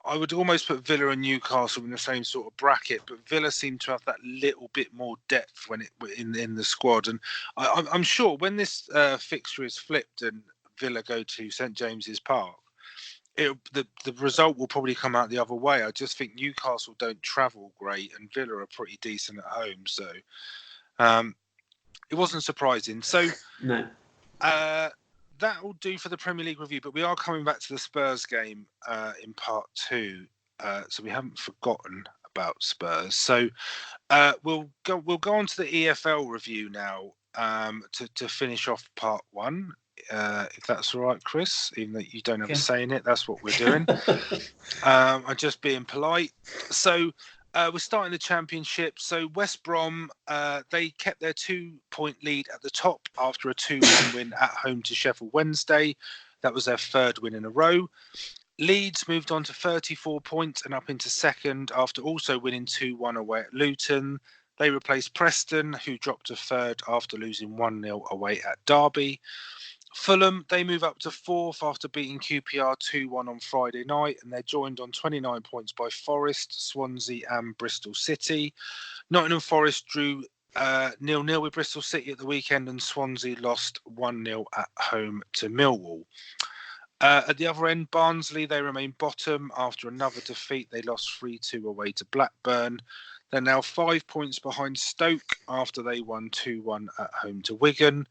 I would almost put Villa and Newcastle in the same sort of bracket, but Villa seem to have that little bit more depth when in the squad. And I'm sure when this fixture is flipped and Villa go to St James's Park, the result will probably come out the other way. I just think Newcastle don't travel great, and Villa are pretty decent at home, so it wasn't surprising. So no. That will do for the Premier League review, but we are coming back to the Spurs game in part 2, so we haven't forgotten about Spurs. So we'll go on to the EFL review now to finish off part 1, if that's all right, Chris. Even though you don't have a say in it, that's what we're doing. I'm just being polite. So. We're starting the Championship. So West Brom, they kept their 2-point lead at the top after a 2-1 win at home to Sheffield Wednesday. That was their 3rd win in a row. Leeds moved on to 34 points and up into 2nd after also winning 2-1 away at Luton. They replaced Preston, who dropped to 3rd after losing 1-0 away at Derby. Fulham, they move up to 4th after beating QPR 2-1 on Friday night, and they're joined on 29 points by Forest, Swansea and Bristol City. Nottingham Forest drew 0-0 with Bristol City at the weekend, and Swansea lost 1-0 at home to Millwall. At the other end, Barnsley, they remain bottom after another defeat. They lost 3-2 away to Blackburn. They're now 5 points behind Stoke after they won 2-1 at home to Wigan.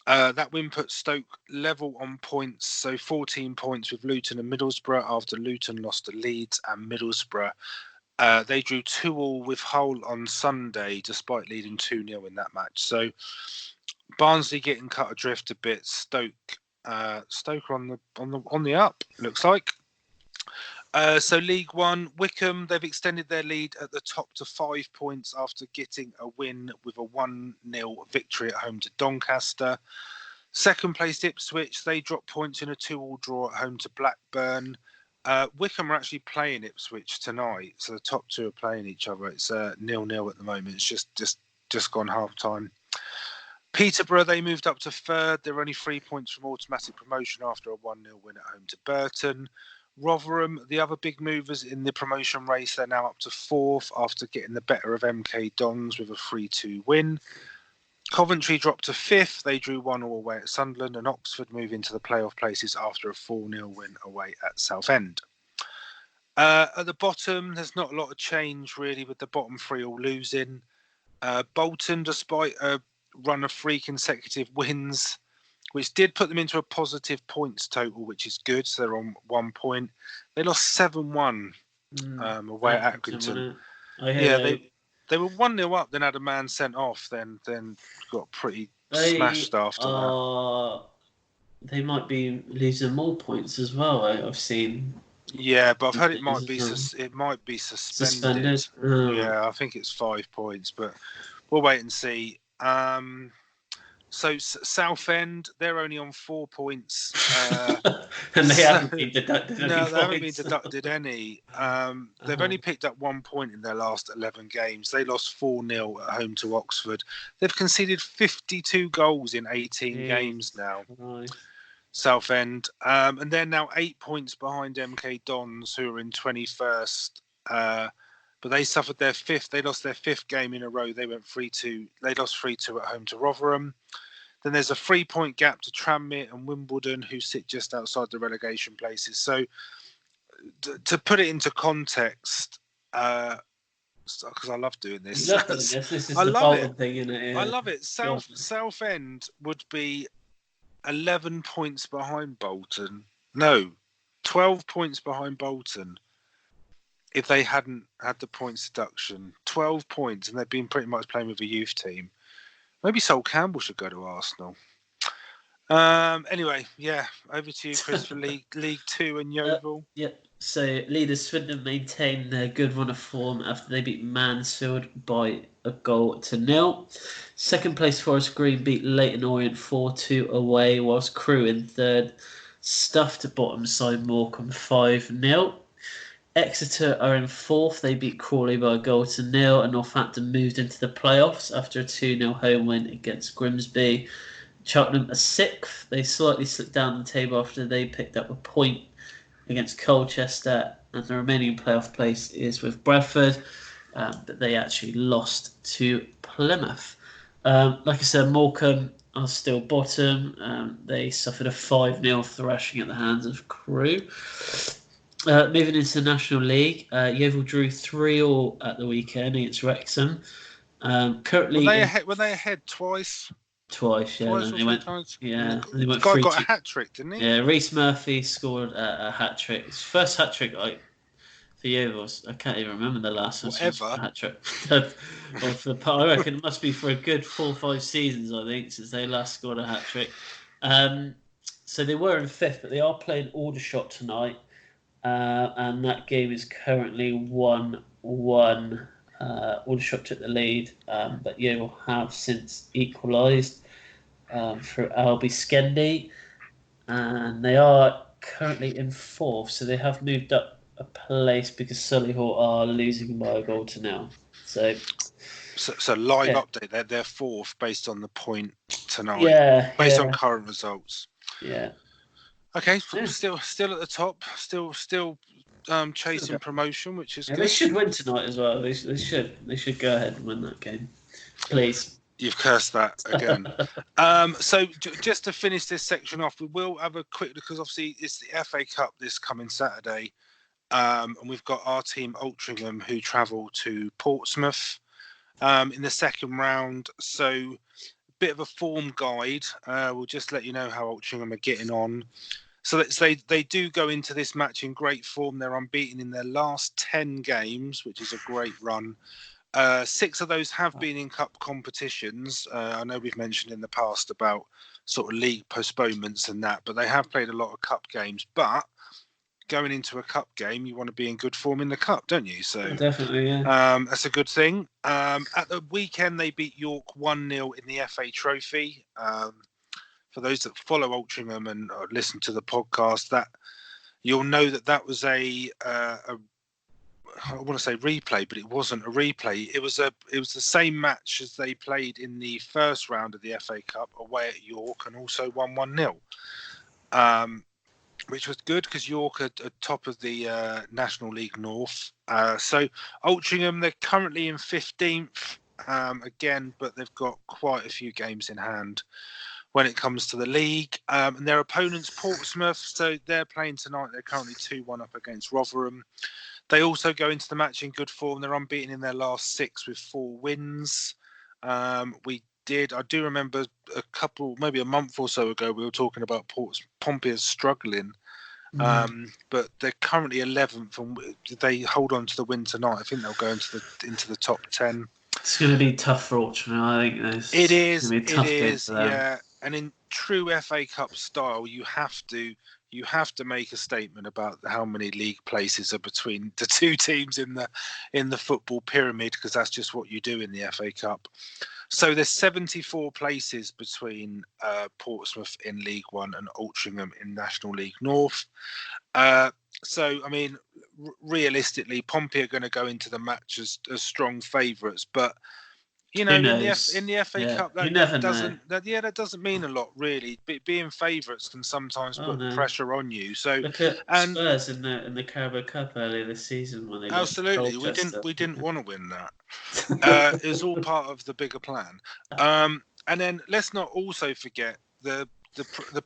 That win put Stoke level on points, so 14 points with Luton and Middlesbrough after Luton lost to Leeds and Middlesbrough. They drew 2-2 with Hull on Sunday, despite leading 2-0 in that match. So Barnsley getting cut adrift a bit. Stoke are on the up, looks like. So League One, Wycombe, they've extended their lead at the top to 5 points after getting a win with a 1-0 victory at home to Doncaster. Second placed Ipswich, they dropped points in a 2-2 draw at home to Blackburn. Wycombe are actually playing Ipswich tonight, so the top two are playing each other. It's 0-0 at the moment. It's just gone half time. Peterborough, they moved up to 3rd. They're only 3 points from automatic promotion after a 1-0 win at home to Burton. Rotherham, the other big movers in the promotion race, they're now up to 4th after getting the better of MK Dons with a 3-2 win. Coventry dropped to 5th. They drew 1-1 away at Sunderland, and Oxford move into the playoff places after a 4-0 win away at Southend. At the bottom, there's not a lot of change really, with the bottom 3 all losing. Bolton, despite a run of 3 consecutive wins, which did put them into a positive points total, which is good. So they're on 1 point. They lost 7-1 away at Accrington. I hear They were 1-0 up, then had a man sent off, then got pretty smashed after that. They might be losing more points as well. I've seen. Yeah, but I've heard it might be suspended. Oh. Yeah, I think it's 5 points, but we'll wait and see. So Southend, they're only on 4 points, and they haven't been deducted. No, they haven't been deducted any. They've only picked up 1 point in their last 11 games. They lost 4-0 at home to Oxford. They've conceded 52 goals in 18 games now. Nice. Southend, and they're now 8 points behind MK Dons, who are in 21st. But they suffered their fifth. They lost their 5th game in a row. They went 3-2. They lost 3-2 at home to Rotherham. Then there's a 3-point gap to Tranmere and Wimbledon, who sit just outside the relegation places. So, to put it into context, because I love doing this. This is the Bolton thing, isn't it? Yeah. I love it. Southend would be 11 points behind Bolton. No, 12 points behind Bolton. If they hadn't had the points deduction, 12 points, and they've been pretty much playing with a youth team. Maybe Sol Campbell should go to Arsenal. Anyway, yeah, over to you, Chris, for League 2 and Yeovil. Yep. So leaders Swindon maintain their good run of form after they beat Mansfield by a 1-0. Second place Forest Green beat Leyton Orient 4-2 away, whilst Crewe in third stuffed bottom side Morecambe 5-0. Exeter are in fourth. They beat Crawley by 1-0, and Northampton moved into the playoffs after a 2-0 home win against Grimsby. Cheltenham are sixth. They slightly slipped down the table after they picked up a point against Colchester, and the remaining playoff place is with Bradford, but they actually lost to Plymouth. Like I said, Morecambe are still bottom. They suffered a 5-0 thrashing at the hands of Crewe. Moving into the National League, Yeovil drew 3-3 at the weekend against Wrexham. Currently, were they ahead twice? Twice, yeah. Twice they went, times? Yeah. They went the guy got a hat trick, didn't he? Yeah, Reece Murphy scored a hat trick. His first hat trick for Yeovil. I can't even remember the last one. Whatever. Hat trick. I reckon it must be for a good 4 or 5 seasons, I think, since they last scored a hat trick. So they were in 5th, but they are playing Aldershot tonight. And that game is currently 1-1. Aldershot took the lead, but Yeovil have since equalised through Albie Skendi, and they are currently in 4th, so they have moved up a place because Solihull are losing by 1-0. So live update. They're 4th based on the point tonight. Yeah, based on current results. Yeah. Okay, still at the top, still chasing promotion, which is good. They should win tonight as well. They should go ahead and win that game, please. You've cursed that again. So just to finish this section off, we will have a quick, because obviously it's the FA Cup this coming Saturday, and we've got our team Altrincham who travel to Portsmouth in the second round. So bit of a form guide. We'll just let you know how Altrincham are getting on. So they do go into this match in great form. They're unbeaten in their last 10 games, which is a great run. 6 of those have been in cup competitions. I know we've mentioned in the past about sort of league postponements and that, but they have played a lot of cup games. But going into a cup game, you want to be in good form in the cup, don't you? So definitely, yeah. That's a good thing. At the weekend, they beat York 1-0 in the FA Trophy. For those that follow Altrincham and listen to the podcast, that you'll know that was I want to say replay, but it wasn't a replay. It was the same match as they played in the first round of the FA Cup away at York, and also won 1-0. Which was good because York are top of the National League North. So Altrincham, they're currently in 15th again, but they've got quite a few games in hand when it comes to the league. And their opponents, Portsmouth, so they're playing tonight. They're currently 2-1 up against Rotherham. They also go into the match in good form. They're unbeaten in their last 6 with 4 wins. I do remember maybe a month or so ago, we were talking about Pompey struggling, but they're currently 11th, and they hold on to the win tonight. I think they'll go into the top 10. It's going to be tough for Altrincham, I think. It is. It's going to be a tough game for them. Yeah. And in true FA Cup style, you have to make a statement about how many league places are between the two teams in the football pyramid, because that's just what you do in the FA Cup. So there's 74 places between Portsmouth in League One and Altrincham in National League North. So, I mean, realistically, Pompey are going to go into the match as strong favourites, but in the FA Cup, that doesn't mean a lot, really. Being favourites can sometimes put pressure on you. So look at Spurs in the Carabao Cup earlier this season when they absolutely we didn't want to win that. It was all part of the bigger plan. And then let's not also forget the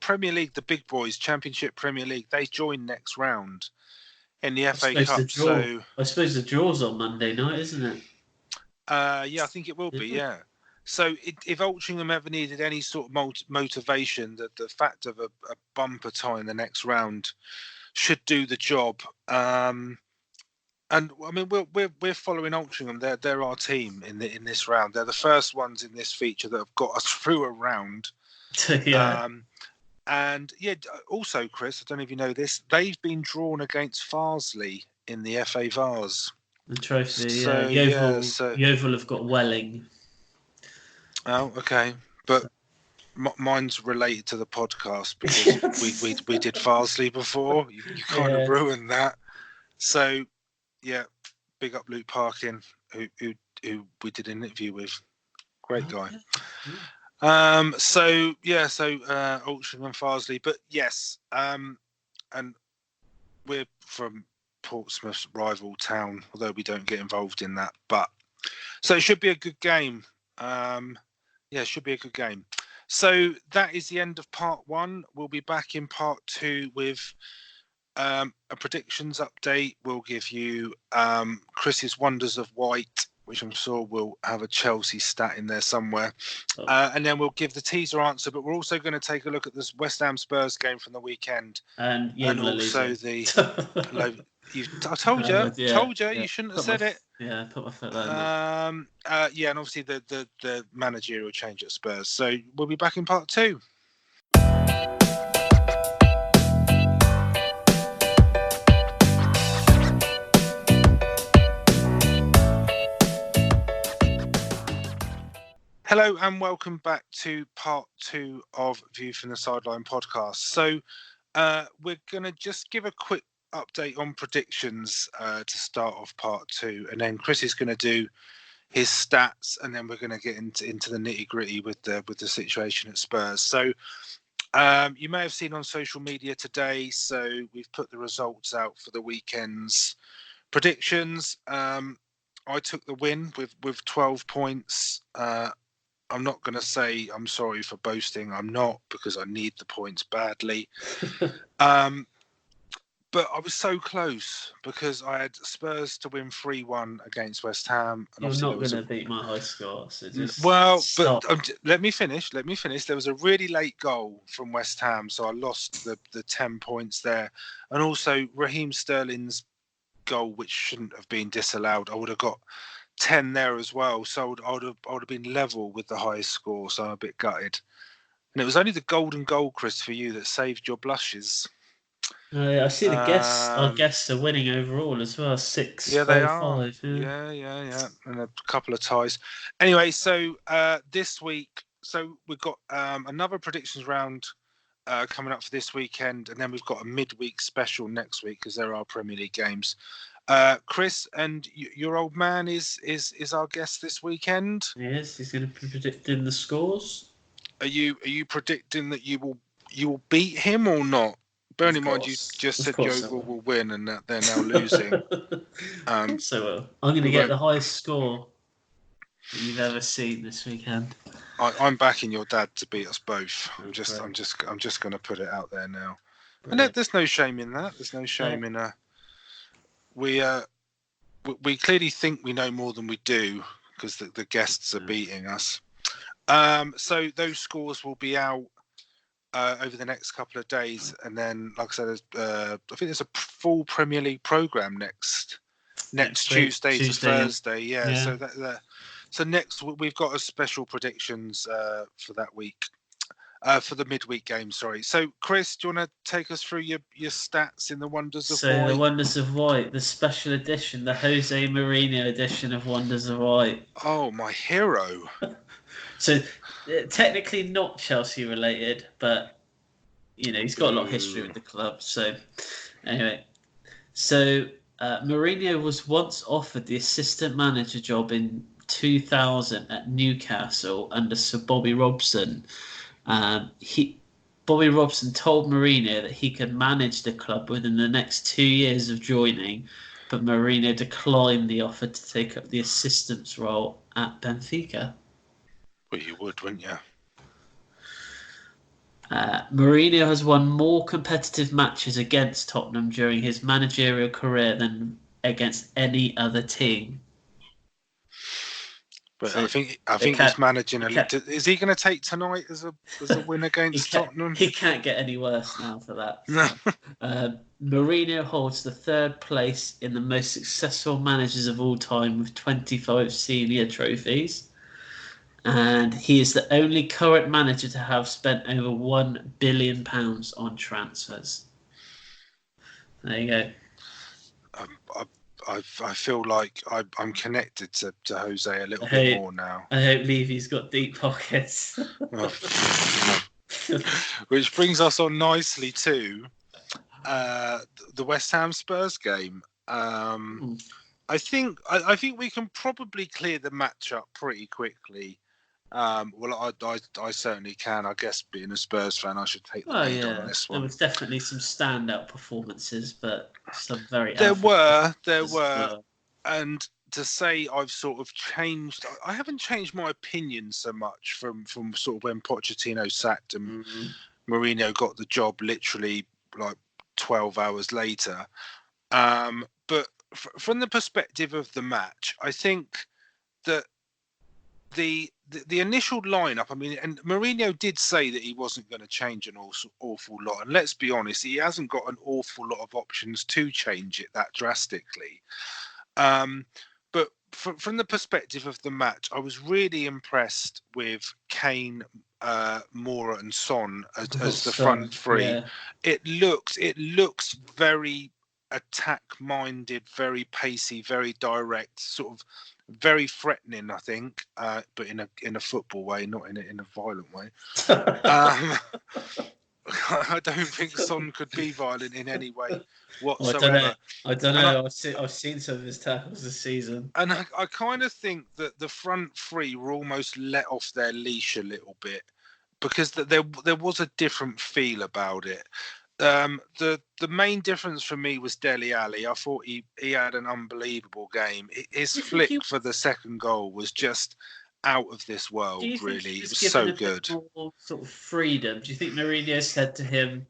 Premier League, the big boys, Championship Premier League. They join next round in the FA Cup. So I suppose the draw's on Monday night, isn't it? Yeah, I think it will be. Yeah. So if Altrincham ever needed any sort of motivation, that the fact of a bumper tie in the next round should do the job. And I mean, we're following Altrincham. They're our team in this round. They're the first ones in this feature that have got us through a round. Yeah. And yeah, also, Chris, I don't know if you know this, they've been drawn against Farsley in the FA Vars. The trophy, so, Yeovil have got Welling. Oh, okay. But mine's related to the podcast because we did Farsley before. You kind of ruined that. So, yeah, big up Luke Parkin, who we did an interview with. Great guy. So Altrincham and Farsley. But yes, and we're from Portsmouth's rival town, although we don't get involved in that. But so it should be a good game. It should be a good game. So that is the end of part one. We'll be back in part two with a predictions update. We'll give you Chris's Wonders of White, which I'm sure will have a Chelsea stat in there somewhere. And then we'll give the teaser answer, but we're also going to take a look at this West Ham Spurs game from the weekend. And also I told you, you shouldn't have said it. Yeah, put my foot there. And obviously the managerial change at Spurs. So we'll be back in part two. Hello and welcome back to part two of View from the Sideline podcast. So we're going to just give a quick update on predictions to start off part two, and then Chris is going to do his stats, and then we're going to get into the nitty gritty with the situation at Spurs. So you may have seen on social media today, so we've put the results out for the weekend's predictions. I took the win with 12 points. I'm not going to say I'm sorry for boasting. I'm not, because I need the points badly. But I was so close because I had Spurs to win 3-1 against West Ham. And you're not going to beat my high score. So let me finish. There was a really late goal from West Ham, so I lost the 10 points there. And also Raheem Sterling's goal, which shouldn't have been disallowed. I would have got 10 there as well, so I would have been level with the highest score, so I'm a bit gutted. And it was only the golden goal, Chris, for you that saved your blushes. I see the guests. Our guests are winning overall as well. 6. Yeah, they are. 5, yeah, and a couple of ties. Anyway, so this week, we've got another predictions round coming up for this weekend, and then we've got a midweek special next week because there are Premier League games. Chris and your old man is our guest this weekend. Yes, he's going to be predicting the scores. Are you predicting that you will beat him or not? Bearing in mind you just said Yeovil will win and that they're now losing. So well, I'm going to get the highest score that you've ever seen this weekend. I'm backing your dad to beat us both. I'm just going to put it out there now. Brilliant. And there's no shame in that. There's no shame in we clearly think we know more than we do because the guests are beating us. So those scores will be out over the next couple of days, and then, like I said, I think there's a full Premier League programme next Tuesday to Thursday. Yeah. So So next we've got a special predictions for that week. For the midweek game, sorry. So, Chris, do you want to take us through your stats in the Wonders of White? So, the Wonders of White, the special edition, the Jose Mourinho edition of Wonders of White. Oh, my hero. So, technically not Chelsea related, but, he's got a lot of history with the club. So, anyway. So, Mourinho was once offered the assistant manager job in 2000 at Newcastle under Sir Bobby Robson. Bobby Robson told Mourinho that he could manage the club within the next 2 years of joining, but Mourinho declined the offer to take up the assistant's role at Benfica. Well, you would, wouldn't you? Mourinho has won more competitive matches against Tottenham during his managerial career than against any other team. But so I think he's managing a little. Is he going to take tonight as a win against Tottenham? He can't get any worse now for that. So. Mourinho holds the third place in the most successful managers of all time with 25 senior trophies. And he is the only current manager to have spent over £1 billion on transfers. There you go. I feel like I'm connected to Jose a little bit more now. I hope Levy's got deep pockets. Which brings us on nicely to the West Ham Spurs game. I think we can probably clear the match up pretty quickly. Well, I certainly can. I guess being a Spurs fan, I should take the lead on this one. There was definitely some standout performances, but some very. There were, and to say I've sort of changed. I haven't changed my opinion so much from sort of when Pochettino sacked and Mourinho got the job literally like 12 hours later. But from the perspective of the match, I think that the initial lineup, I mean, and Mourinho did say that he wasn't going to change an awful lot. And let's be honest, he hasn't got an awful lot of options to change it that drastically. But from the perspective of the match, I was really impressed with Kane, Moura and Son as the front three. Yeah. It looks very attack-minded, very pacey, very direct, sort of very threatening, I think, but in a football way, not in a violent way. I don't think Son could be violent in any way whatsoever. I don't know. I've seen some of his tackles this season, and I kind of think that the front three were almost let off their leash a little bit because there was a different feel about it. The main difference for me was Dele Alli. I thought he had an unbelievable game. His flick for the second goal was just out of this world. Really, it was so good. More sort of freedom. Do you think Mourinho said to him,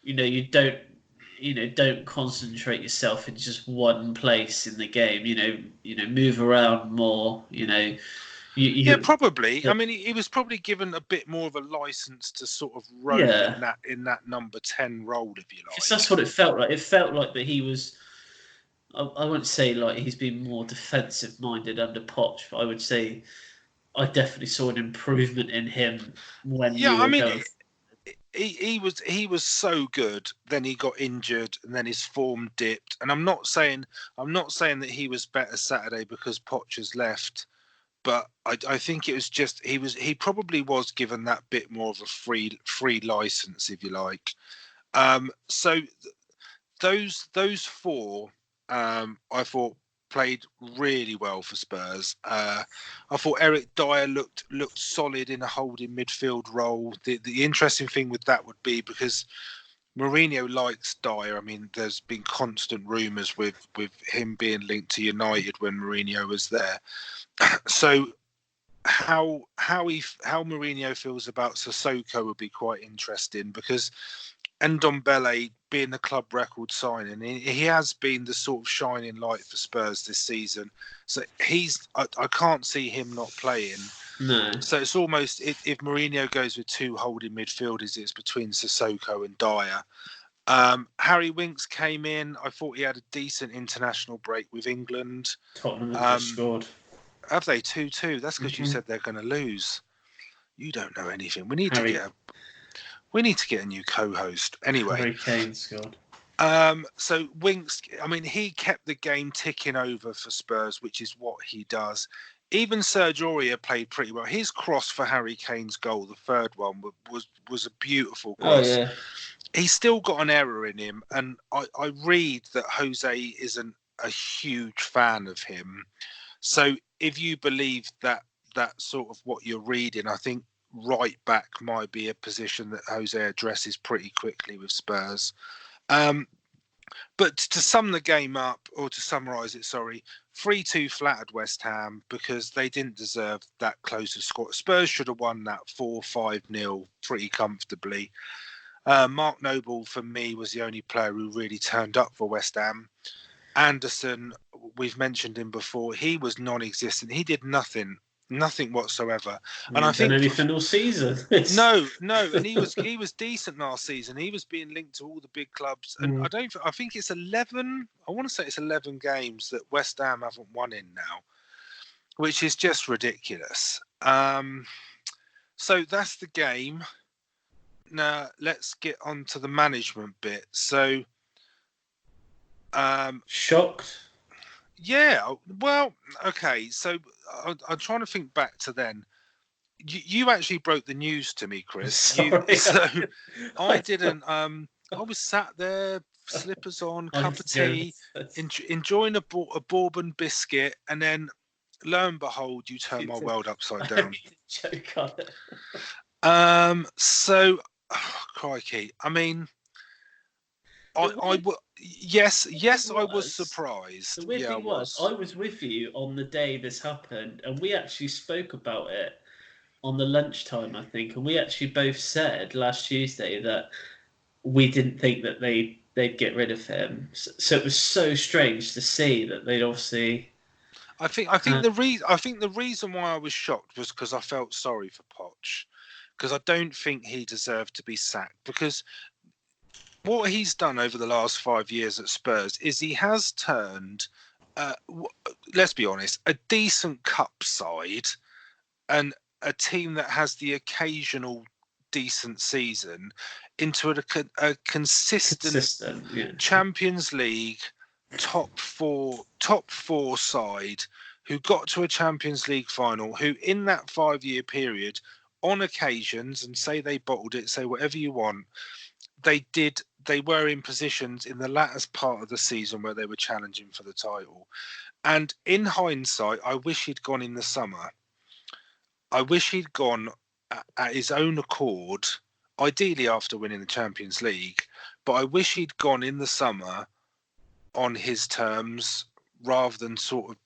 you don't concentrate yourself in just one place in the game. Move around more. Yeah, probably. I mean, he was probably given a bit more of a license to sort of roam in that number 10 role, if you like. Because that's what it felt like. It felt like that he was. I wouldn't say like he's been more defensive minded under Poch, but I would say I definitely saw an improvement in him when. Yeah, I mean, he was so good. Then he got injured, and then his form dipped. And I'm not saying that he was better Saturday because Poch has left. But I think it was just he probably was given that bit more of a free license, if you like. So those four I thought played really well for Spurs. I thought Eric Dyer looked solid in a holding midfield role. The interesting thing with that would be because Mourinho likes Dyer. I mean, there's been constant rumours with him being linked to United when Mourinho was there. So how Mourinho feels about Sissoko would be quite interesting because Ndombele being the club record signing, he has been the sort of shining light for Spurs this season. So I can't see him not playing. No. So it's almost if Mourinho goes with two holding midfielders, it's between Sissoko and Dyer. Harry Winks came in. I thought he had a decent international break with England. Tottenham just scored. Have they 2-2? That's because you said they're going to lose. You don't know anything. We need to get a new co-host. Anyway, Harry Kane scored. So Winks, I mean, he kept the game ticking over for Spurs, which is what he does. Even Serge Aurier played pretty well. His cross for Harry Kane's goal, the third one, was a beautiful cross. Oh, yeah. He's still got an error in him, and I read that Jose isn't a huge fan of him. So if you believe that sort of what you're reading, I think right back might be a position that Jose addresses pretty quickly with Spurs. But to sum the game up, or to summarise it, 3-2 flattered West Ham because they didn't deserve that close a score. Spurs should have won that 4-5-0 pretty comfortably. Mark Noble, for me, was the only player who really turned up for West Ham. Anderson, we've mentioned him before. He was non-existent. He did nothing whatsoever. And I think anything all season. No, and he was decent last season. He was being linked to all the big clubs, and I think it's 11. I want to say it's 11 games that West Ham haven't won in now, which is just ridiculous. So that's the game. Now let's get on to the management bit. So, shocked. Yeah, well, okay. So I'm trying to think back to then. You actually broke the news to me, Chris. Sorry. I didn't. I was sat there, slippers on, cup of tea, enjoying a bourbon biscuit, and then lo and behold, you turn my world upside down. Joke on it. So, crikey. I mean, yes, I was surprised. The weird thing was, I was with you on the day this happened, and we actually spoke about it on the lunchtime, I think, and we actually both said last Tuesday that we didn't think that they'd get rid of him. So it was so strange to see that they'd obviously. I think the reason why I was shocked was because I felt sorry for Poch, because I don't think he deserved to be sacked, because what he's done over the last 5 years at Spurs is he has turned, let's be honest, a decent cup side and a team that has the occasional decent season into a consistent Champions League top four side who got to a Champions League final, who in that 5-year period, on occasions, and say they bottled it, say whatever you want, they were in positions in the latter part of the season where they were challenging for the title. And in hindsight, I wish he'd gone in the summer. I wish he'd gone at his own accord, ideally after winning the Champions League, but I wish he'd gone in the summer on his terms rather than sort of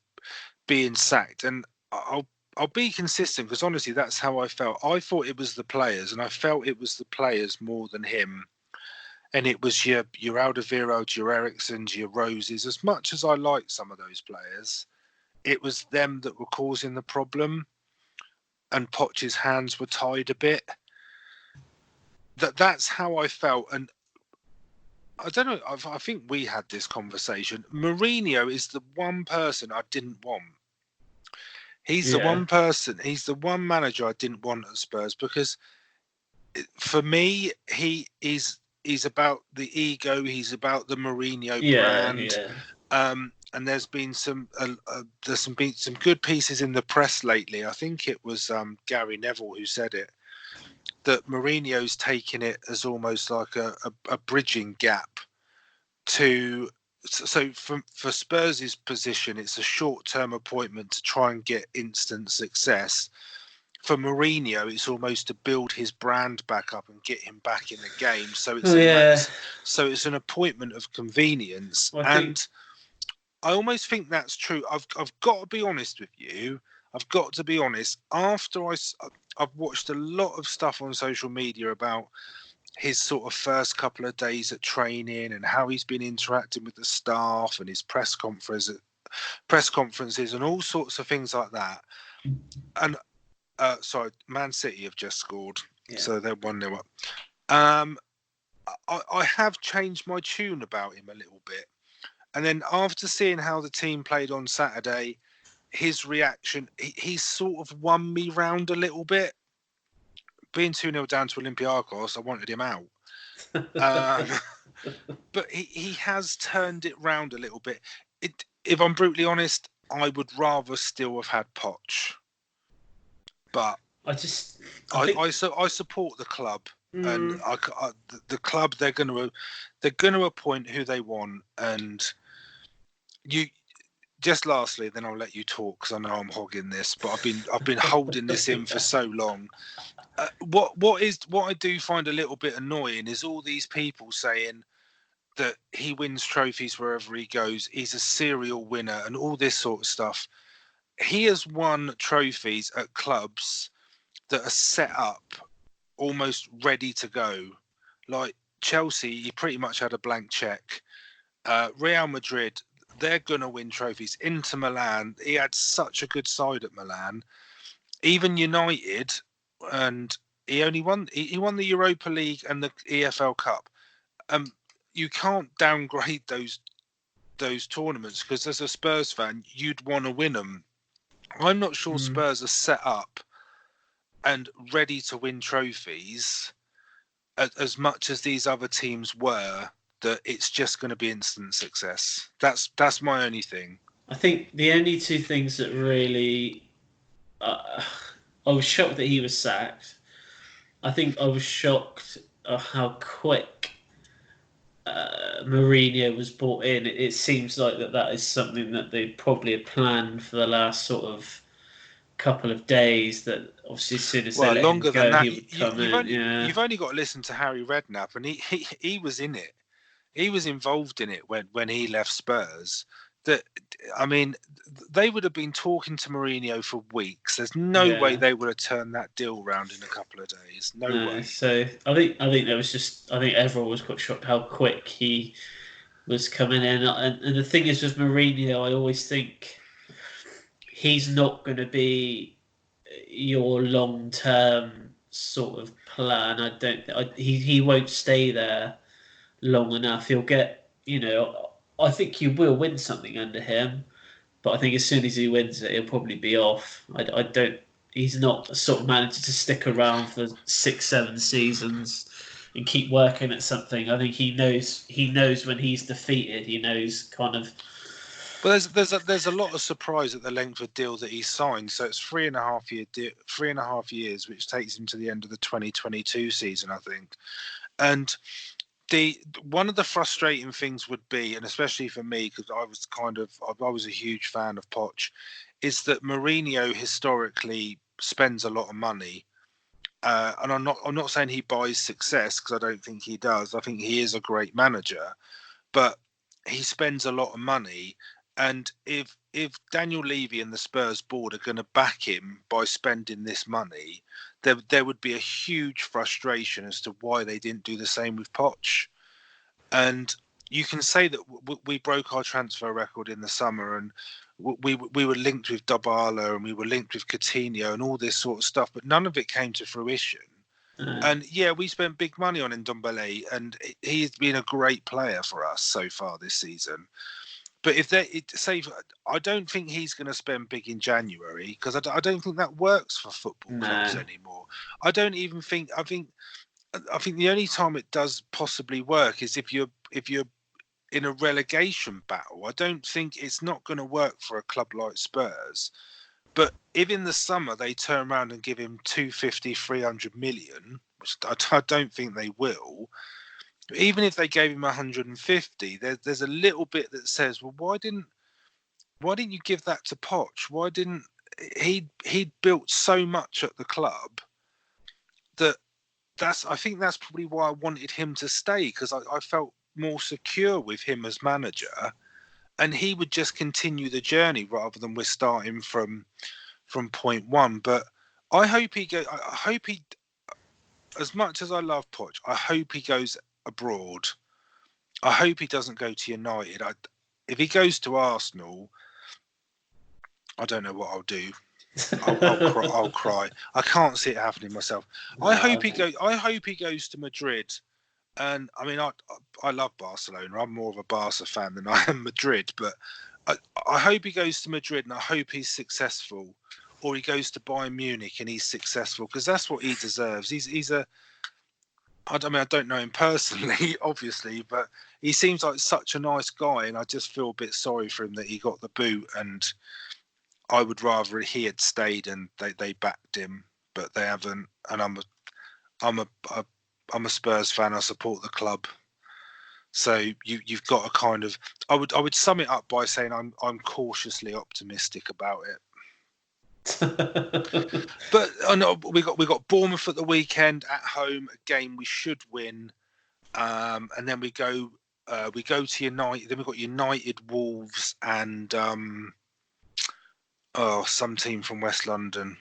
being sacked. And I'll be consistent, because honestly, that's how I felt. I thought it was the players, and I felt it was the players more than him. And it was your Alderweireld, your Erikssons, your Roses. As much as I like some of those players, it was them that were causing the problem. And Poch's hands were tied a bit. That's how I felt. And I don't know, I think we had this conversation. Mourinho is the one person I didn't want. He's the one manager I didn't want at Spurs, because for me, he's about the ego. He's about the Mourinho brand. Yeah. And there's been some good pieces in the press lately. I think it was Gary Neville who said it, that Mourinho's taking it as almost like a bridging gap to. So for Spurs' position, it's a short-term appointment to try and get instant success. For Mourinho, it's almost to build his brand back up and get him back in the game. So it's an appointment of convenience. I almost think that's true. I've got to be honest with you. I've got to be honest. After I've watched a lot of stuff on social media about his sort of first couple of days at training and how he's been interacting with the staff and his press conferences and all sorts of things like that. And sorry, Man City have just scored, so they're 1-0 up. I have changed my tune about him a little bit. And then after seeing how the team played on Saturday, his reaction, he sort of won me round a little bit. Being 2-0 down to Olympiacos, I wanted him out. But he has turned it round a little bit. If I'm brutally honest, I would rather still have had Poch. But I support the club, and the club, they're going to appoint who they want. And you, just lastly, then I'll let you talk because I know I'm hogging this, but I've been holding this in for so long. What I do find a little bit annoying is all these people saying that he wins trophies wherever he goes. He's a serial winner and all this sort of stuff. He has won trophies at clubs that are set up almost ready to go. Like Chelsea, he pretty much had a blank check. Real Madrid, they're going to win trophies. Inter Milan, he had such a good side at Milan. Even United, and he won the Europa League and the EFL Cup. You can't downgrade those tournaments because as a Spurs fan, you'd want to win them. I'm not sure Spurs are set up and ready to win trophies as much as these other teams were, that it's just going to be instant success. That's my only thing. I think the only two things that really... I was shocked that he was sacked. I think I was shocked at how quick Mourinho was brought in. It seems like that is something that they probably had planned for the last sort of couple of days, that obviously as soon as they let him go, he would come in. You've only got to listen to Harry Redknapp, and he was in it. He was involved in it when he left Spurs. They would have been talking to Mourinho for weeks. There's no way they would have turned that deal around in a couple of days. No way. So I think everyone was quite shocked how quick he was coming in. And the thing is with Mourinho, I always think he's not going to be your long-term sort of plan. He won't stay there long enough. He'll get, I think you will win something under him, but I think as soon as he wins it, he'll probably be off. He's not a sort of manager to stick around for 6-7 seasons and keep working at something. I think he knows when he's defeated. He knows kind of. Well, there's a lot of surprise at the length of deal that he signed. So it's 3.5 years, which takes him to the end of the 2022 season, I think. And one of the frustrating things would be, and especially for me, because I was a huge fan of Poch, is that Mourinho historically spends a lot of money, and I'm not saying he buys success, because I don't think he does. I think he is a great manager, but he spends a lot of money, and if Daniel Levy and the Spurs board are going to back him by spending this money, there would be a huge frustration as to why they didn't do the same with Poch. And you can say that we broke our transfer record in the summer, and we were linked with Dybala and we were linked with Coutinho and all this sort of stuff, but none of it came to fruition. And we spent big money on Ndombele, and he's been a great player for us so far this season. But I don't think he's going to spend big in January, because I don't think that works for football clubs anymore. I think the only time it does possibly work is if you're in a relegation battle. I don't think it's not going to work for a club like Spurs. But if in the summer they turn around and give him 250, 300 million, which I don't think they will. Even if they gave him 150, there's a little bit that says, well, why didn't you give that to Poch? Why didn't he built so much at the club I think that's probably why I wanted him to stay, because I felt more secure with him as manager, and he would just continue the journey rather than we're starting from point one. But I hope he as much as I love Poch, I hope he goes abroad. I hope he doesn't go to United. If he goes to Arsenal, I don't know what I'll do. I'll cry. I can't see it happening myself. I hope he goes to Madrid. And I mean, I love Barcelona. I'm more of a Barca fan than I am Madrid. But I hope he goes to Madrid and I hope he's successful, or he goes to Bayern Munich and he's successful, because that's what he deserves. He's a. I don't know him personally, obviously, but he seems like such a nice guy, and I just feel a bit sorry for him that he got the boot. And I would rather he had stayed and they backed him, but they haven't. And I'm a Spurs fan. I support the club, so you've got to kind of. I would sum it up by saying I'm cautiously optimistic about it. But I know we got Bournemouth at the weekend at home, a game we should win, and then we go to United. Then we've got United, Wolves, and some team from West London.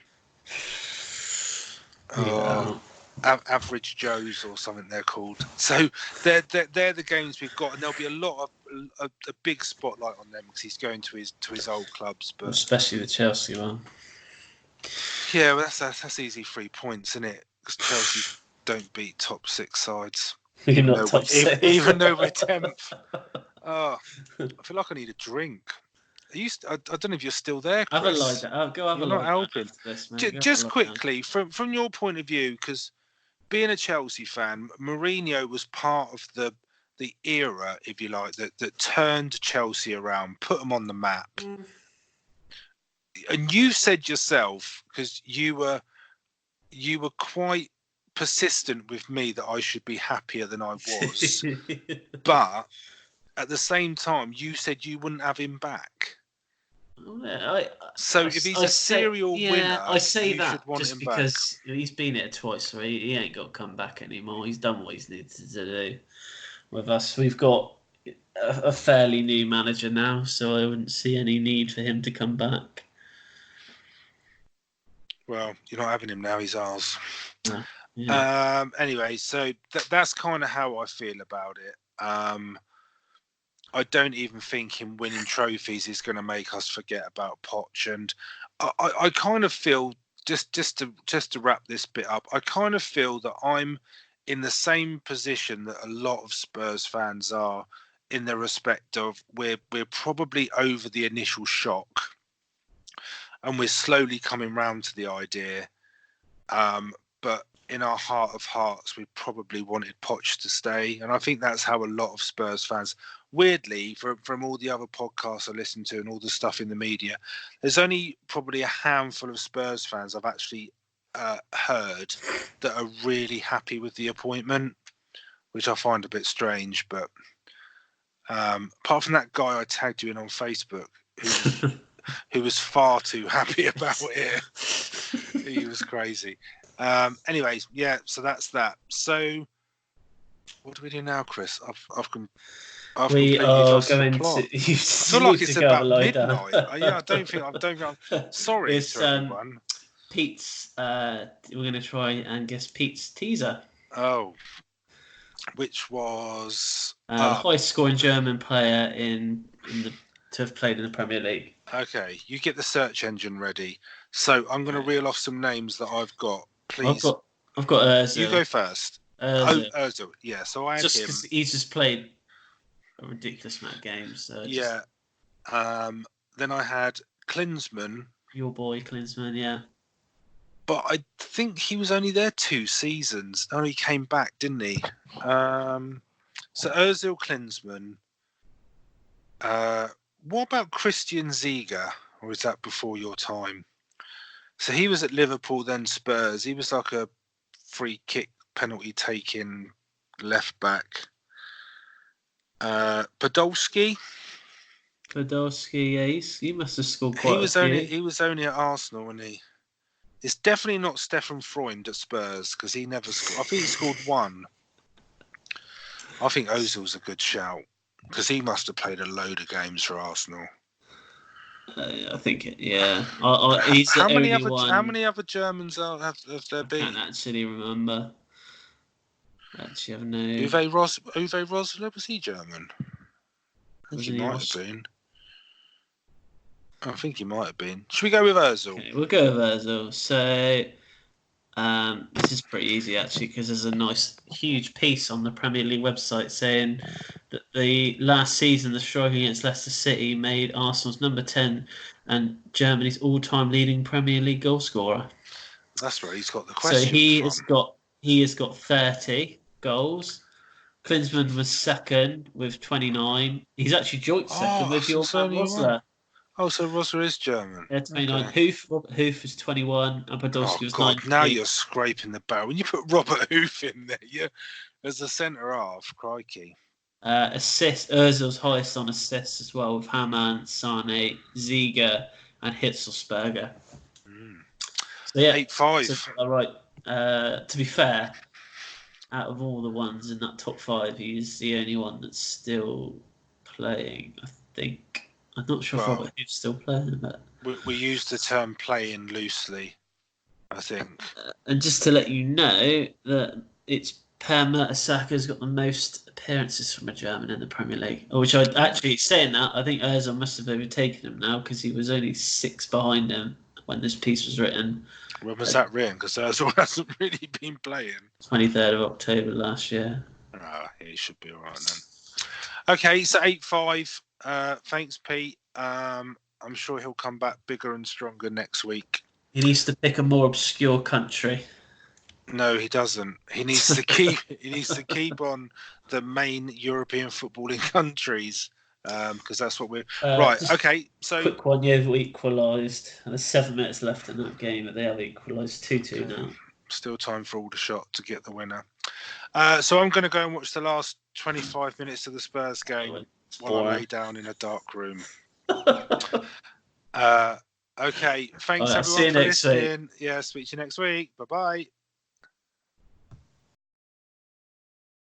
Average Joes or something they're called. So they're the games we've got, and there'll be a lot of a big spotlight on them because he's going to his old clubs, but especially the Chelsea one. Yeah, well, that's easy 3 points, isn't it? Because Chelsea don't beat top 6 sides. You're not top 6. Even though we're 10th. Oh, I feel like I need a drink. I don't know if you're still there, Chris. Have a lie down. Go have you're a lie not helping. This, just quickly, from your point of view, because being a Chelsea fan, Mourinho was part of the era, if you like, that turned Chelsea around, put them on the map. And you said yourself, because you were quite persistent with me that I should be happier than I was. But at the same time, you said you wouldn't have him back. So if he's a serial winner, I say you that should want just him because back. He's been here twice, so he ain't got to come back anymore. He's done what he's needed to do with us. We've got a fairly new manager now, so I wouldn't see any need for him to come back. Well, you're not having him now. He's ours. Yeah. Anyway, so that's kind of how I feel about it. I don't even think him winning trophies is going to make us forget about Poch. And I kind of feel, just to wrap this bit up, I kind of feel that I'm in the same position that a lot of Spurs fans are, in the respect of we're probably over the initial shock. And we're slowly coming round to the idea. But in our heart of hearts, we probably wanted Poch to stay. And I think that's how a lot of Spurs fans, weirdly, from all the other podcasts I listen to and all the stuff in the media, there's only probably a handful of Spurs fans I've actually heard that are really happy with the appointment, which I find a bit strange. But apart from that guy I tagged you in on Facebook, who was far too happy about it. He was crazy. Anyways, yeah, so that's that. So what do we do now, Chris? I've completely lost the plot. I feel like it's about midnight. I don't think I'm sorry to everyone. Pete's we're gonna try and guess Pete's teaser. Oh. Which was the highest scoring German player to have played in the Premier League. Okay, you get the search engine ready. So I'm going to reel off some names that I've got. Please, I've got Ozil. You go first. Ozil. Yeah. So I had just him. Because he's just played a ridiculous amount of games. So yeah. Then I had Klinsmann. Your boy Klinsmann, yeah. But I think he was only there 2 seasons. Oh, he came back, didn't he? So Ozil, Klinsmann. What about Christian Ziege? Or is that before your time? So he was at Liverpool, then Spurs. He was like a free kick penalty taking left back. Podolski. Yeah, he must have scored quite a few. He was only at Arsenal, wasn't he? It's definitely not Stefan Freund at Spurs because he never scored. I think he scored 1. I think Ozil's a good shout because he must have played a load of games for Arsenal. I think, yeah. He's how many other Germans have there been? I can't actually remember. Actually, I have no. Uwe Rosler, was he German? I think he might have been. I think he might have been. Should we go with Ozil? Okay, we'll go with Ozil. So, This is pretty easy actually, because there's a nice huge piece on the Premier League website saying that the last season the strike against Leicester City made Arsenal's number 10 and Germany's all-time leading Premier League goal scorer. That's where he's got the So question he has got 30 goals. Klinsmann was second with 29. He's actually joint second with your man Rosler. Oh, so Rosler is German. Yeah, 29. Okay. Robert Hoof is 21, and Podolski was 19. Now you're scraping the barrel. When you put Robert Hoof in there, as a centre half, crikey. Assist. Ozil's highest on assists as well, with Hamann, Sane, Ziege, and Hitzelsberger. So yeah, 8-5. So, all right. To be fair, out of all the ones in that top 5, he's the only one that's still playing, I think. I'm not sure if Robert Hoof's still playing, but we use the term playing loosely, I think. And just to let you know that it's Per Mertesacker got the most appearances from a German in the Premier League. Which I actually, saying that, I think Ozil must have overtaken him now, because he was only 6 behind him when this piece was written. When was that written? Because Ozil hasn't really been playing. 23rd of October last year. Oh, he should be all right then. Okay, so 8-5. Thanks, Pete. I'm sure he'll come back bigger and stronger next week. He needs to pick a more obscure country. No, he doesn't. He needs to keep. He needs to keep on the main European footballing countries, because that's what we're right. Okay, so quick one. Yeovil equalised. There's 7 minutes left in that game, but they have equalised 2-2 now. Still time for Aldershot to get the winner. So I'm going to go and watch the last 25 minutes of the Spurs game while I lay down in a dark room. Okay, thanks everyone for listening. Yeah, speak to you next week. Bye-bye.